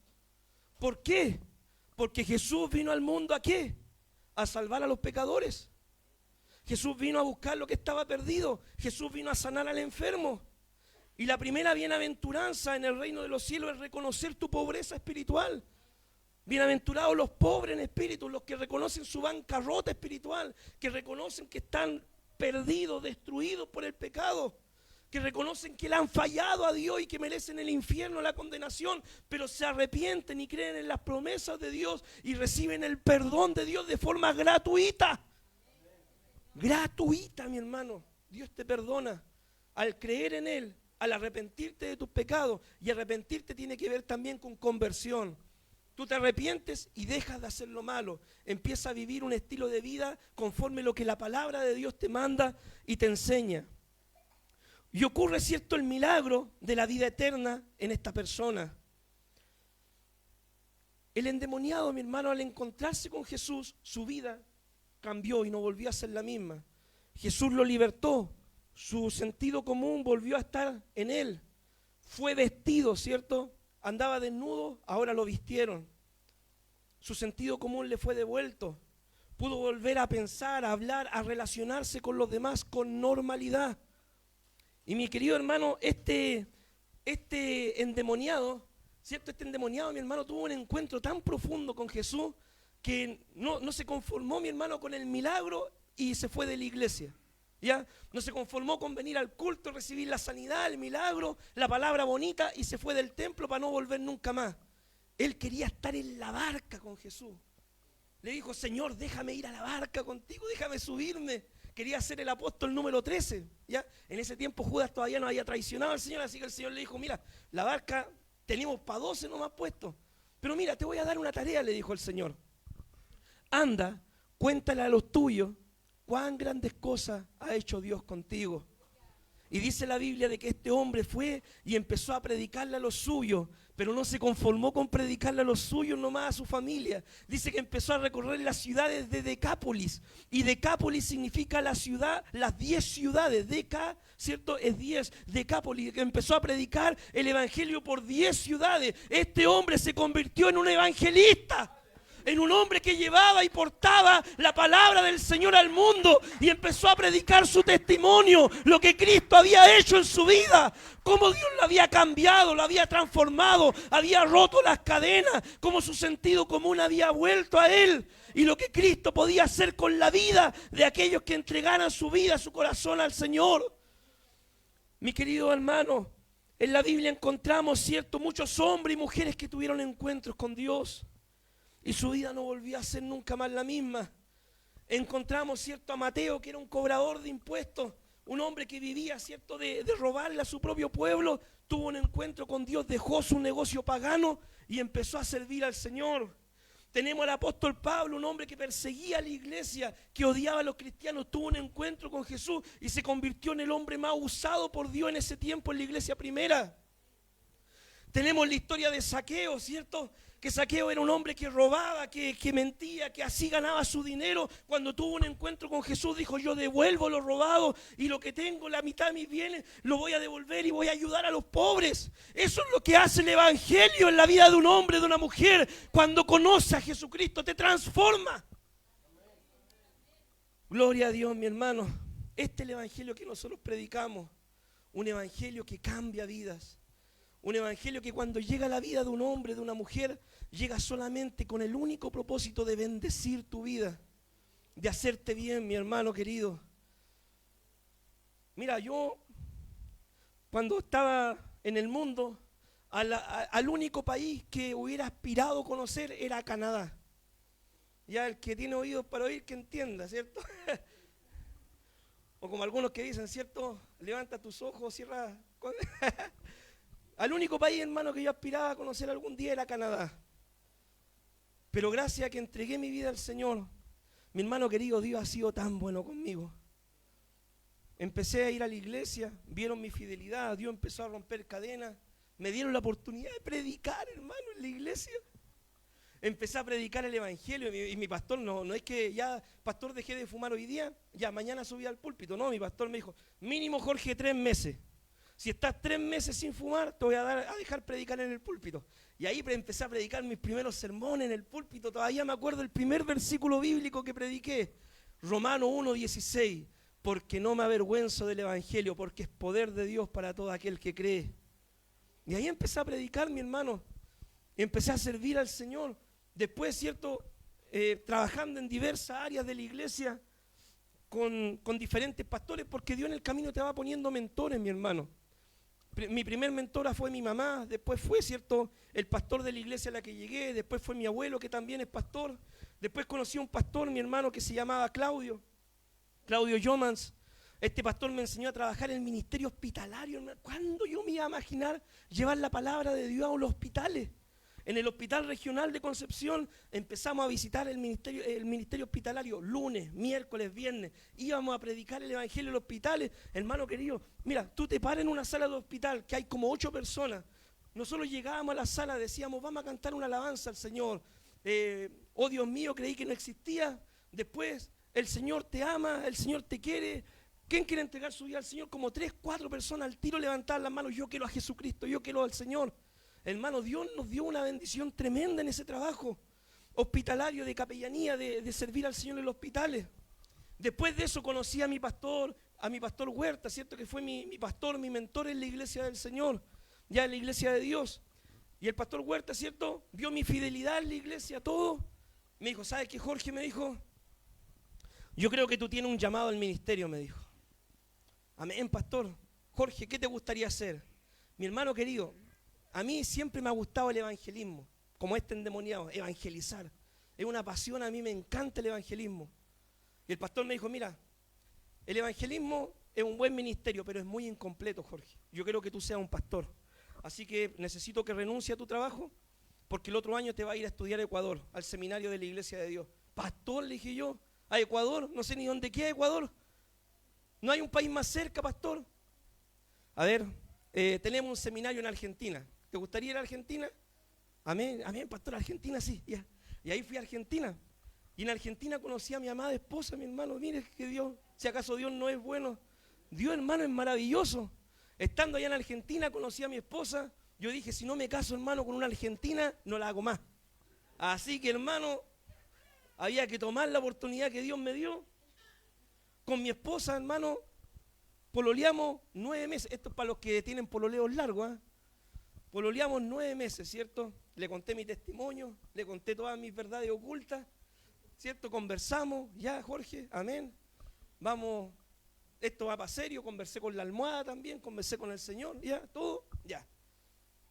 ¿Por qué? Porque Jesús vino al mundo ¿a qué? A salvar a los pecadores. Jesús vino a buscar lo que estaba perdido. Jesús vino a sanar al enfermo. Y la primera bienaventuranza en el reino de los cielos es reconocer tu pobreza espiritual. Bienaventurados los pobres en espíritu, los que reconocen su bancarrota espiritual, que reconocen que están perdidos, destruidos por el pecado, que reconocen que le han fallado a Dios y que merecen el infierno, la condenación, pero se arrepienten y creen en las promesas de Dios y reciben el perdón de Dios de forma gratuita. Gratuita, mi hermano. Dios te perdona al creer en Él, al arrepentirte de tus pecados. Y arrepentirte tiene que ver también con conversión. Tú te arrepientes y dejas de hacer lo malo. Empiezas a vivir un estilo de vida conforme lo que la palabra de Dios te manda y te enseña. Y ocurre, cierto, el milagro de la vida eterna en esta persona. El endemoniado, mi hermano, al encontrarse con Jesús, su vida cambió y no volvió a ser la misma. Jesús lo libertó, su sentido común volvió a estar en él. Fue vestido, ¿cierto? Andaba desnudo, ahora lo vistieron. Su sentido común le fue devuelto. Pudo volver a pensar, a hablar, a relacionarse con los demás con normalidad. Y mi querido hermano, este endemoniado, ¿cierto? Este endemoniado, mi hermano, tuvo un encuentro tan profundo con Jesús que no se conformó, mi hermano, con el milagro y se fue de la iglesia. ¿Ya? No se conformó con venir al culto, recibir la sanidad, el milagro, la palabra bonita y se fue del templo para no volver nunca más. Él quería estar en la barca con Jesús. Le dijo: Señor, déjame ir a la barca contigo, déjame subirme. Quería ser el apóstol número 13. ¿Ya? En ese tiempo Judas todavía no había traicionado al Señor, así que el Señor le dijo: mira, la barca tenemos para 12 nomás puestos. Pero mira, te voy a dar una tarea, le dijo el Señor. Anda, cuéntale a los tuyos cuán grandes cosas ha hecho Dios contigo. Y dice la Biblia de que este hombre fue y empezó a predicarle a los suyos, pero no se conformó con predicarle a los suyos nomás, a su familia. Dice que empezó a recorrer las ciudades de Decápolis. Y Decápolis significa la ciudad, las 10 ciudades. Deca, ¿cierto? Es 10. Decápolis, que empezó a predicar el evangelio por 10 ciudades. Este hombre se convirtió en un evangelista. En un hombre que llevaba y portaba la palabra del Señor al mundo y empezó a predicar su testimonio, lo que Cristo había hecho en su vida, cómo Dios lo había cambiado, lo había transformado, había roto las cadenas, cómo su sentido común había vuelto a Él y lo que Cristo podía hacer con la vida de aquellos que entregaran su vida, su corazón al Señor. Mi querido hermano, en la Biblia encontramos, ¿cierto?, muchos hombres y mujeres que tuvieron encuentros con Dios. Y su vida no volvió a ser nunca más la misma. Encontramos, ¿cierto?, a Mateo, que era un cobrador de impuestos, un hombre que vivía, ¿cierto?, de robarle a su propio pueblo. Tuvo un encuentro con Dios, dejó su negocio pagano y empezó a servir al Señor. Tenemos al apóstol Pablo, un hombre que perseguía a la iglesia, que odiaba a los cristianos. Tuvo un encuentro con Jesús y se convirtió en el hombre más usado por Dios en ese tiempo en la iglesia primera. Tenemos la historia de Zaqueo, ¿cierto?, que Zaqueo era un hombre que robaba, que mentía, que así ganaba su dinero. Cuando tuvo un encuentro con Jesús dijo: yo devuelvo lo robado y lo que tengo, la mitad de mis bienes, lo voy a devolver y voy a ayudar a los pobres. Eso es lo que hace el evangelio en la vida de un hombre, de una mujer. Cuando conoce a Jesucristo te transforma. Gloria a Dios, mi hermano. Este es el evangelio que nosotros predicamos, un evangelio que cambia vidas. Un evangelio que cuando llega a la vida de un hombre, de una mujer, llega solamente con el único propósito de bendecir tu vida, de hacerte bien, mi hermano querido. Mira, yo cuando estaba en el mundo, al único país que hubiera aspirado a conocer era Canadá. Ya el que tiene oídos para oír, que entienda, ¿cierto? O como algunos que dicen, ¿cierto? Levanta tus ojos, cierra... Al único país, hermano, que yo aspiraba a conocer algún día era Canadá. Pero gracias a que entregué mi vida al Señor, mi hermano querido, Dios ha sido tan bueno conmigo. Empecé a ir a la iglesia, vieron mi fidelidad, Dios empezó a romper cadenas, me dieron la oportunidad de predicar, hermano, en la iglesia. Empecé a predicar el evangelio y mi pastor no es que ya, pastor, dejé de fumar hoy día, ya mañana subí al púlpito. No, mi pastor me dijo: mínimo, Jorge, 3 meses. Si estás 3 meses sin fumar, te voy a dejar predicar en el púlpito. Y ahí empecé a predicar mis primeros sermones en el púlpito. Todavía me acuerdo el primer versículo bíblico que prediqué. Romanos 1:16. porque no me avergüenzo del evangelio, porque es poder de Dios para todo aquel que cree. Y ahí empecé a predicar, mi hermano, empecé a servir al Señor. Después, cierto, trabajando en diversas áreas de la iglesia con diferentes pastores, porque Dios en el camino te va poniendo mentores, mi hermano. Mi primer mentora fue mi mamá, después fue, cierto, el pastor de la iglesia a la que llegué, después fue mi abuelo, que también es pastor. Después conocí a un pastor, mi hermano, que se llamaba Claudio Jomans. Este pastor me enseñó a trabajar en el ministerio hospitalario. ¿Cuándo yo me iba a imaginar llevar la palabra de Dios a los hospitales? En el Hospital Regional de Concepción empezamos a visitar el ministerio hospitalario lunes, miércoles, viernes. Íbamos a predicar el evangelio en los hospitales. Hermano querido, mira, tú te paras en una sala de hospital que hay como 8 personas. Nosotros llegábamos a la sala, decíamos, vamos a cantar una alabanza al Señor. Oh Dios mío, creí que no existía. Después, el Señor te ama, el Señor te quiere. ¿Quién quiere entregar su vida al Señor? Como 3, 4 personas al tiro levantaban las manos. Yo quiero a Jesucristo, yo quiero al Señor. Hermano, Dios nos dio una bendición tremenda en ese trabajo hospitalario, de capellanía, de servir al Señor en los hospitales. Después de eso conocí a mi pastor Huerta, ¿cierto? Que fue mi pastor, mi mentor en la iglesia del Señor, ya en la iglesia de Dios. Y el pastor Huerta, ¿cierto? Vio mi fidelidad en la iglesia, todo. Me dijo, ¿sabes qué, Jorge? Me dijo, yo creo que tú tienes un llamado al ministerio, me dijo. Amén, pastor. Jorge, ¿qué te gustaría hacer? Mi hermano querido, a mí siempre me ha gustado el evangelismo, como este endemoniado, evangelizar. Es una pasión, a mí me encanta el evangelismo. Y el pastor me dijo, mira, el evangelismo es un buen ministerio, pero es muy incompleto, Jorge. Yo quiero que tú seas un pastor. Así que necesito que renuncie a tu trabajo, porque el otro año te va a ir a estudiar a Ecuador, al seminario de la Iglesia de Dios. Pastor, le dije yo, a Ecuador, no sé ni dónde queda Ecuador. No hay un país más cerca, pastor. A ver, tenemos un seminario en Argentina. ¿Te gustaría ir a Argentina? Amén, amén, pastor, Argentina sí, ya. Y ahí fui a Argentina. Y en Argentina conocí a mi amada esposa, mi hermano. Mire que Dios, si acaso Dios no es bueno, Dios, hermano, es maravilloso. Estando allá en Argentina conocí a mi esposa. Yo dije, si no me caso, hermano, con una argentina, no la hago más. Así que, hermano, había que tomar la oportunidad que Dios me dio. Con mi esposa, hermano, pololeamos 9 meses. Esto es para los que tienen pololeos largos, ¿eh? Pololeamos 9 meses, ¿cierto? Le conté mi testimonio, le conté todas mis verdades ocultas, ¿cierto? Conversamos, ya, Jorge, amén. Vamos, esto va para serio. Conversé con la almohada también, conversé con el Señor, ya, todo, ya.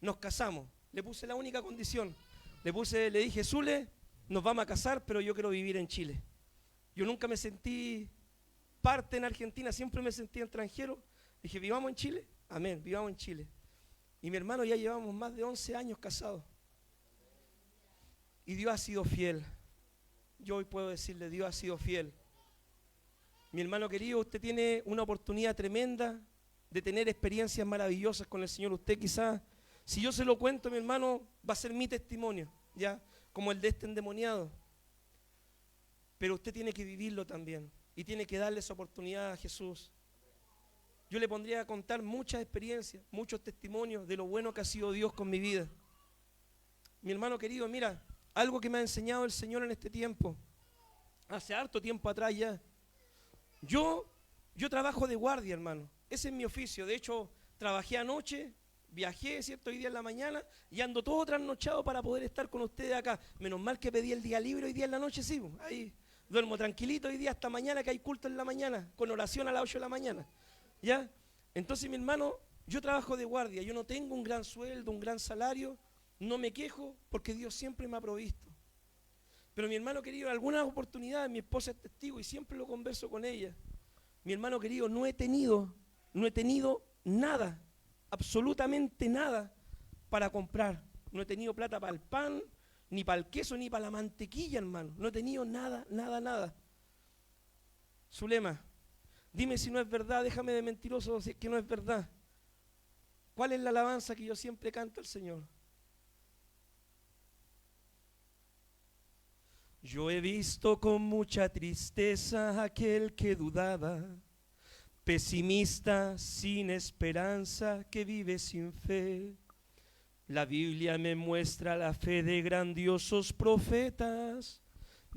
Nos casamos. Le puse la única condición. Le dije, Zule, nos vamos a casar, pero yo quiero vivir en Chile. Yo nunca me sentí parte en Argentina, siempre me sentí extranjero. Dije, vivamos en Chile, amén, vivamos en Chile. Y mi hermano, ya llevamos más de 11 años casados. Y Dios ha sido fiel. Yo hoy puedo decirle, Dios ha sido fiel. Mi hermano querido, usted tiene una oportunidad tremenda de tener experiencias maravillosas con el Señor. Usted quizás, si yo se lo cuento, mi hermano, va a ser mi testimonio, ya, como el de este endemoniado. Pero usted tiene que vivirlo también y tiene que darle esa oportunidad a Jesús. Yo le pondría a contar muchas experiencias, muchos testimonios de lo bueno que ha sido Dios con mi vida. Mi hermano querido, mira, algo que me ha enseñado el Señor en este tiempo, hace harto tiempo atrás ya. Yo trabajo de guardia, hermano. Ese es mi oficio. De hecho, trabajé anoche, viajé, ¿cierto? Hoy día en la mañana y ando todo trasnochado para poder estar con ustedes acá. Menos mal que pedí el día libre hoy día en la noche, sí. Ahí duermo tranquilito hoy día hasta mañana, que hay culto en la mañana, con oración a las 8 de la mañana. ¿Ya? Entonces, mi hermano, yo trabajo de guardia. Yo no tengo un gran sueldo, un gran salario. No me quejo porque Dios siempre me ha provisto. Pero mi hermano querido, en algunas oportunidades, mi esposa es testigo y siempre lo converso con ella. Mi hermano querido, no he tenido nada, absolutamente nada para comprar. No he tenido plata para el pan, ni para el queso, ni para la mantequilla, hermano. No he tenido nada. Zulema, dime si no es verdad, déjame de mentiroso si es que no es verdad. ¿Cuál es la alabanza que yo siempre canto al Señor? Yo he visto con mucha tristeza a aquel que dudaba, pesimista, sin esperanza, que vive sin fe. La Biblia me muestra la fe de grandiosos profetas,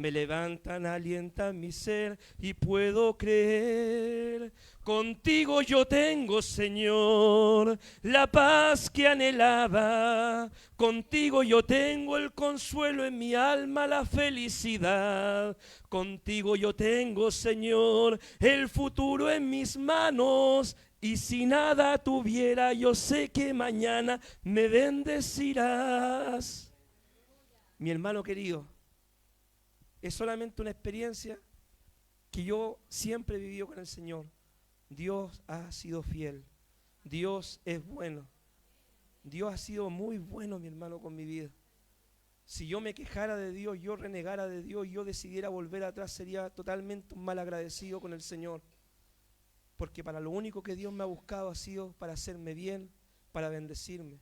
me levantan, alientan mi ser y puedo creer. Contigo yo tengo, Señor, la paz que anhelaba. Contigo yo tengo el consuelo en mi alma, la felicidad. Contigo yo tengo, Señor, el futuro en mis manos. Y si nada tuviera, yo sé que mañana me bendecirás. Mi hermano querido, es solamente una experiencia que yo siempre he vivido con el Señor. Dios ha sido fiel. Dios es bueno. Dios ha sido muy bueno, mi hermano, con mi vida. Si yo me quejara de Dios, yo renegara de Dios, yo decidiera volver atrás, sería totalmente un mal agradecido con el Señor. Porque para lo único que Dios me ha buscado ha sido para hacerme bien, para bendecirme.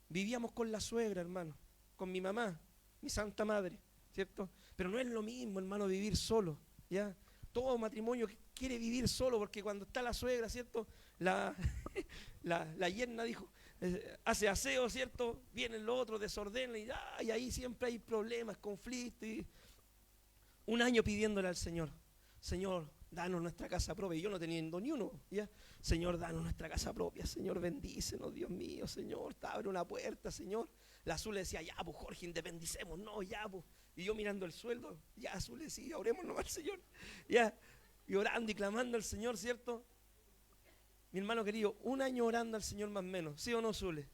Vivíamos con la suegra, hermano, con mi mamá, mi santa madre, ¿cierto? Pero no es lo mismo, hermano, vivir solo, ¿ya? Todo matrimonio quiere vivir solo porque cuando está la suegra, ¿cierto? La yerna dijo, hace aseo, ¿cierto? Vienen los otros, desordenan y ahí siempre hay problemas, conflictos. Y un año pidiéndole al Señor, Señor, danos nuestra casa propia. Y yo no teniendo ni uno, ¿ya? Señor, danos nuestra casa propia. Señor, bendícenos, Dios mío, Señor, te abre una puerta, Señor. La Azul le decía, ya, pues Jorge, independicemos, no, ya, pues. Y yo mirando el sueldo, ya, Azul le decía, oremos nomás al Señor, ya. Y orando y clamando al Señor, ¿cierto? Mi hermano querido, un año orando al Señor más o menos, ¿sí o no, Zule?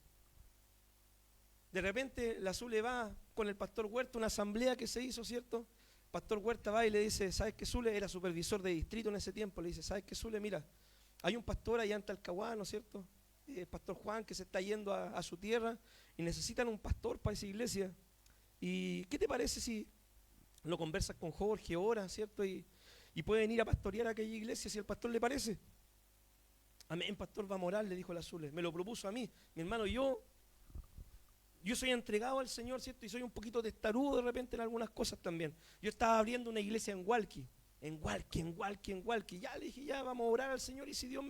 De repente la Zule va con el pastor Huerta, una asamblea que se hizo, ¿cierto? Pastor Huerta va y le dice, ¿sabes qué, Zule? Era supervisor de distrito en ese tiempo. Le dice, ¿sabes qué, Zule? Mira, hay un pastor allá en Talcahuano, ¿no es cierto? Pastor Juan, que se está yendo a su tierra y necesitan un pastor para esa iglesia. ¿Y qué te parece si lo conversas con Jorge, ora, ¿cierto? Y pueden ir a pastorear a aquella iglesia si al pastor le parece. Amén, pastor, va a orar, le dijo la Zule. Me lo propuso a mí. Mi hermano, yo soy entregado al Señor, ¿cierto? Y soy un poquito testarudo de repente en algunas cosas también. Yo estaba abriendo una iglesia en Hualqui. Ya le dije, ya vamos a orar al Señor y si Dios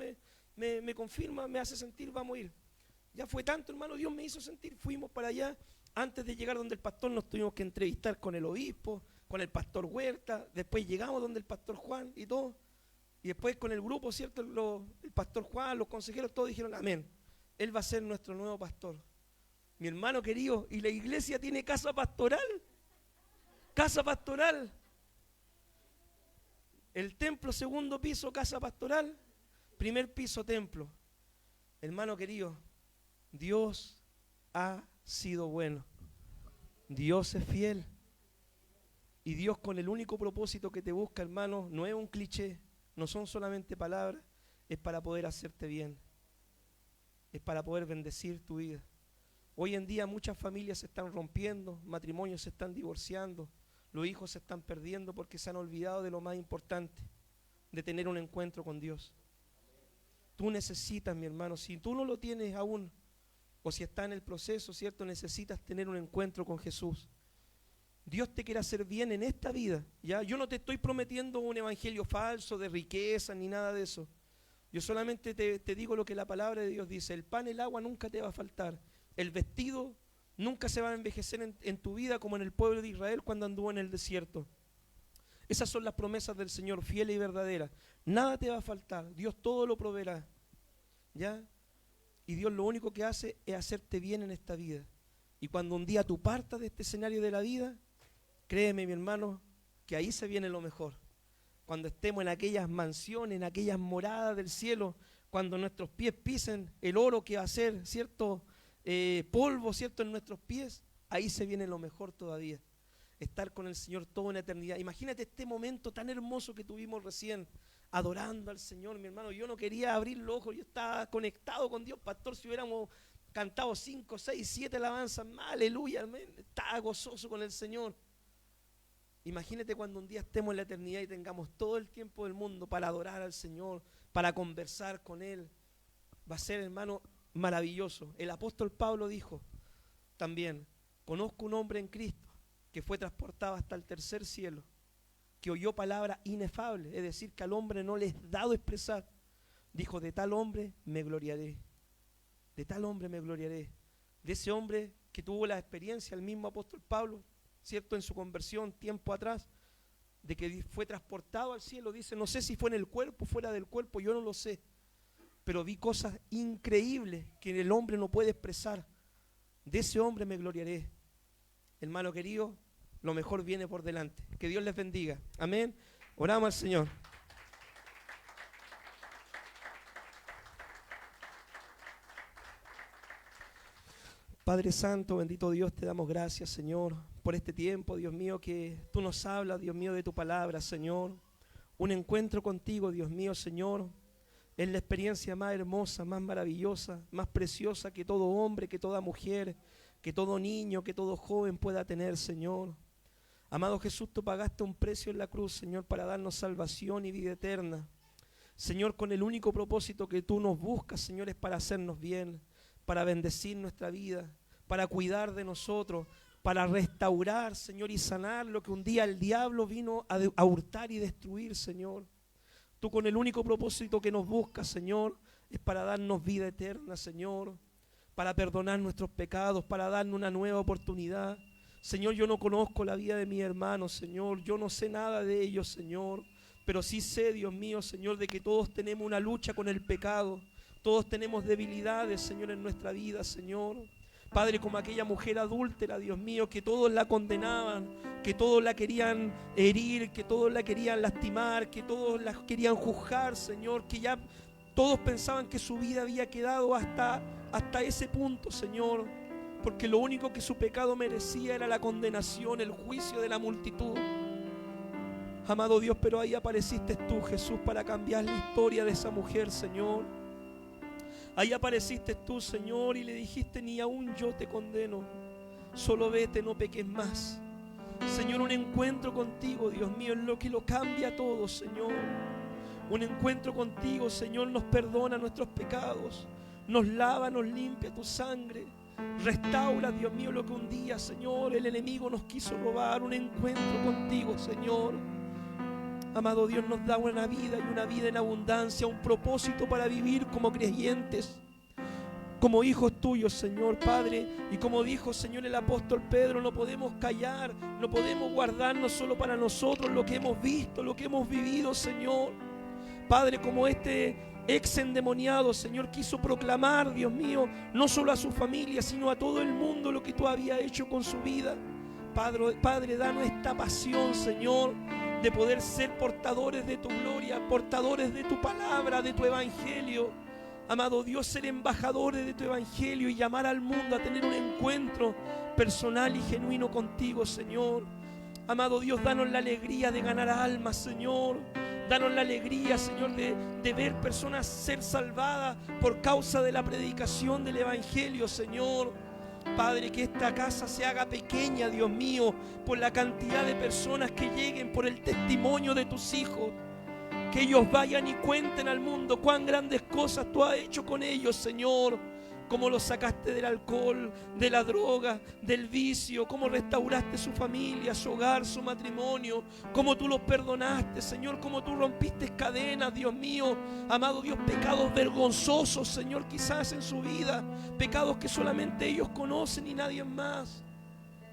me confirma, me hace sentir, vamos a ir. Ya fue tanto, hermano, Dios me hizo sentir, fuimos para allá. Antes de llegar donde el pastor nos tuvimos que entrevistar con el obispo, con el pastor Huerta, después llegamos donde el pastor Juan y todo. Y después con el grupo, ¿cierto? El pastor Juan, los consejeros, todos dijeron, amén. Él va a ser nuestro nuevo pastor. Mi hermano querido, y la iglesia tiene casa pastoral. Casa pastoral. El templo, segundo piso, casa pastoral. Primer piso, templo. Hermano querido, Dios ha sido bueno. Dios es fiel. Y Dios con el único propósito que te busca, hermano, no es un cliché, no son solamente palabras, es para poder hacerte bien. Es para poder bendecir tu vida. Hoy en día muchas familias se están rompiendo, matrimonios se están divorciando, los hijos se están perdiendo porque se han olvidado de lo más importante, de tener un encuentro con Dios. Tú necesitas, mi hermano, si tú no lo tienes aún, o si está en el proceso, ¿cierto? Necesitas tener un encuentro con Jesús. Dios te quiere hacer bien en esta vida, ¿ya? Yo no te estoy prometiendo un evangelio falso de riqueza ni nada de eso. Yo solamente te digo lo que la palabra de Dios dice. El pan, el agua nunca te va a faltar. El vestido nunca se va a envejecer en tu vida como en el pueblo de Israel cuando anduvo en el desierto. Esas son las promesas del Señor, fieles y verdaderas. Nada te va a faltar, Dios todo lo proveerá, ¿ya? Y Dios lo único que hace es hacerte bien en esta vida. Y cuando un día tú partas de este escenario de la vida, créeme, mi hermano, que ahí se viene lo mejor. Cuando estemos en aquellas mansiones, en aquellas moradas del cielo, cuando nuestros pies pisen el oro que va a ser, ¿cierto? Polvo, ¿cierto? En nuestros pies, ahí se viene lo mejor todavía. Estar con el Señor toda una eternidad. Imagínate este momento tan hermoso que tuvimos recién, adorando al Señor, mi hermano. Yo no quería abrir los ojos, yo estaba conectado con Dios, pastor. Si hubiéramos cantado 5, 6, 7 alabanzas, aleluya, amén, estaba gozoso con el Señor. Imagínate cuando un día estemos en la eternidad y tengamos todo el tiempo del mundo para adorar al Señor, para conversar con Él. Va a ser, hermano, maravilloso. El apóstol Pablo dijo también, conozco un hombre en Cristo que fue transportado hasta el tercer cielo, que oyó palabras inefables, es decir, que al hombre no le es dado expresar. Dijo, de tal hombre me gloriaré, de tal hombre me gloriaré. De ese hombre que tuvo la experiencia, el mismo apóstol Pablo, ¿cierto? En su conversión tiempo atrás, de que fue transportado al cielo. Dice, no sé si fue en el cuerpo, fuera del cuerpo, yo no lo sé. Pero vi cosas increíbles que el hombre no puede expresar. De ese hombre me gloriaré. Hermano querido, lo mejor viene por delante. Que Dios les bendiga. Amén. Oramos al Señor. Padre Santo, bendito Dios, te damos gracias, Señor, por este tiempo, Dios mío, que tú nos hablas, Dios mío, de tu palabra, Señor. Un encuentro contigo, Dios mío, Señor, es la experiencia más hermosa, más maravillosa, más preciosa que todo hombre, que toda mujer, que todo niño, que todo joven pueda tener, Señor. Amado Jesús, tú pagaste un precio en la cruz, Señor, para darnos salvación y vida eterna. Señor, con el único propósito que tú nos buscas, Señor, es para hacernos bien, para bendecir nuestra vida, para cuidar de nosotros, para restaurar, Señor, y sanar lo que un día el diablo vino a hurtar y destruir, Señor. Tú con el único propósito que nos buscas, Señor, es para darnos vida eterna, Señor, para perdonar nuestros pecados, para darnos una nueva oportunidad. Señor, yo no conozco la vida de mis hermanos, Señor, yo no sé nada de ellos, Señor, pero sí sé, Dios mío, Señor, de que todos tenemos una lucha con el pecado. Todos tenemos debilidades, Señor, en nuestra vida, Señor. Padre, como aquella mujer adúltera, Dios mío, que todos la condenaban, que todos la querían herir, que todos la querían lastimar, que todos la querían juzgar, Señor, que ya todos pensaban que su vida había quedado hasta ese punto, Señor, porque lo único que su pecado merecía era la condenación, el juicio de la multitud. Amado Dios, pero ahí apareciste tú, Jesús, para cambiar la historia de esa mujer, Señor. Ahí apareciste tú, Señor, y le dijiste, ni aún yo te condeno, solo vete, no peques más. Señor, un encuentro contigo, Dios mío, es lo que lo cambia todo, Señor. Un encuentro contigo, Señor, nos perdona nuestros pecados, nos lava, nos limpia tu sangre, restaura, Dios mío, lo que un día, Señor, el enemigo nos quiso robar. Un encuentro contigo, Señor. Amado Dios, nos da una vida y una vida en abundancia, un propósito para vivir como creyentes, como hijos tuyos, Señor, Padre. Y como dijo, Señor, el apóstol Pedro, no podemos callar, no podemos guardarnos solo para nosotros lo que hemos visto, lo que hemos vivido, Señor. Padre, como este ex endemoniado, Señor, quiso proclamar, Dios mío, no solo a su familia, sino a todo el mundo lo que tú habías hecho con su vida. Padre, danos esta pasión, Señor, de poder ser portadores de tu gloria, portadores de tu palabra, de tu evangelio. Amado Dios, ser embajadores de tu evangelio y llamar al mundo a tener un encuentro personal y genuino contigo, Señor. Amado Dios, danos la alegría de ganar almas, Señor. Danos la alegría, Señor, de ver personas ser salvadas por causa de la predicación del evangelio, Señor. Padre, que esta casa se haga pequeña, Dios mío, por la cantidad de personas que lleguen, por el testimonio de tus hijos. Que ellos vayan y cuenten al mundo cuán grandes cosas tú has hecho con ellos, Señor. Cómo los sacaste del alcohol, de la droga, del vicio, cómo restauraste su familia, su hogar, su matrimonio, cómo tú los perdonaste, Señor, cómo tú rompiste cadenas, Dios mío. Amado Dios, pecados vergonzosos, Señor, quizás en su vida, pecados que solamente ellos conocen y nadie más.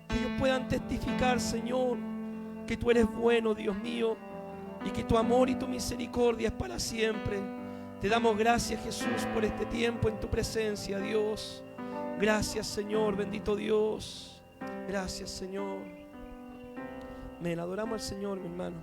Que ellos puedan testificar, Señor, que tú eres bueno, Dios mío, y que tu amor y tu misericordia es para siempre. Te damos gracias, Jesús, por este tiempo en tu presencia, Dios. Gracias, Señor, bendito Dios. Gracias, Señor. Adoramos al Señor, mi hermano.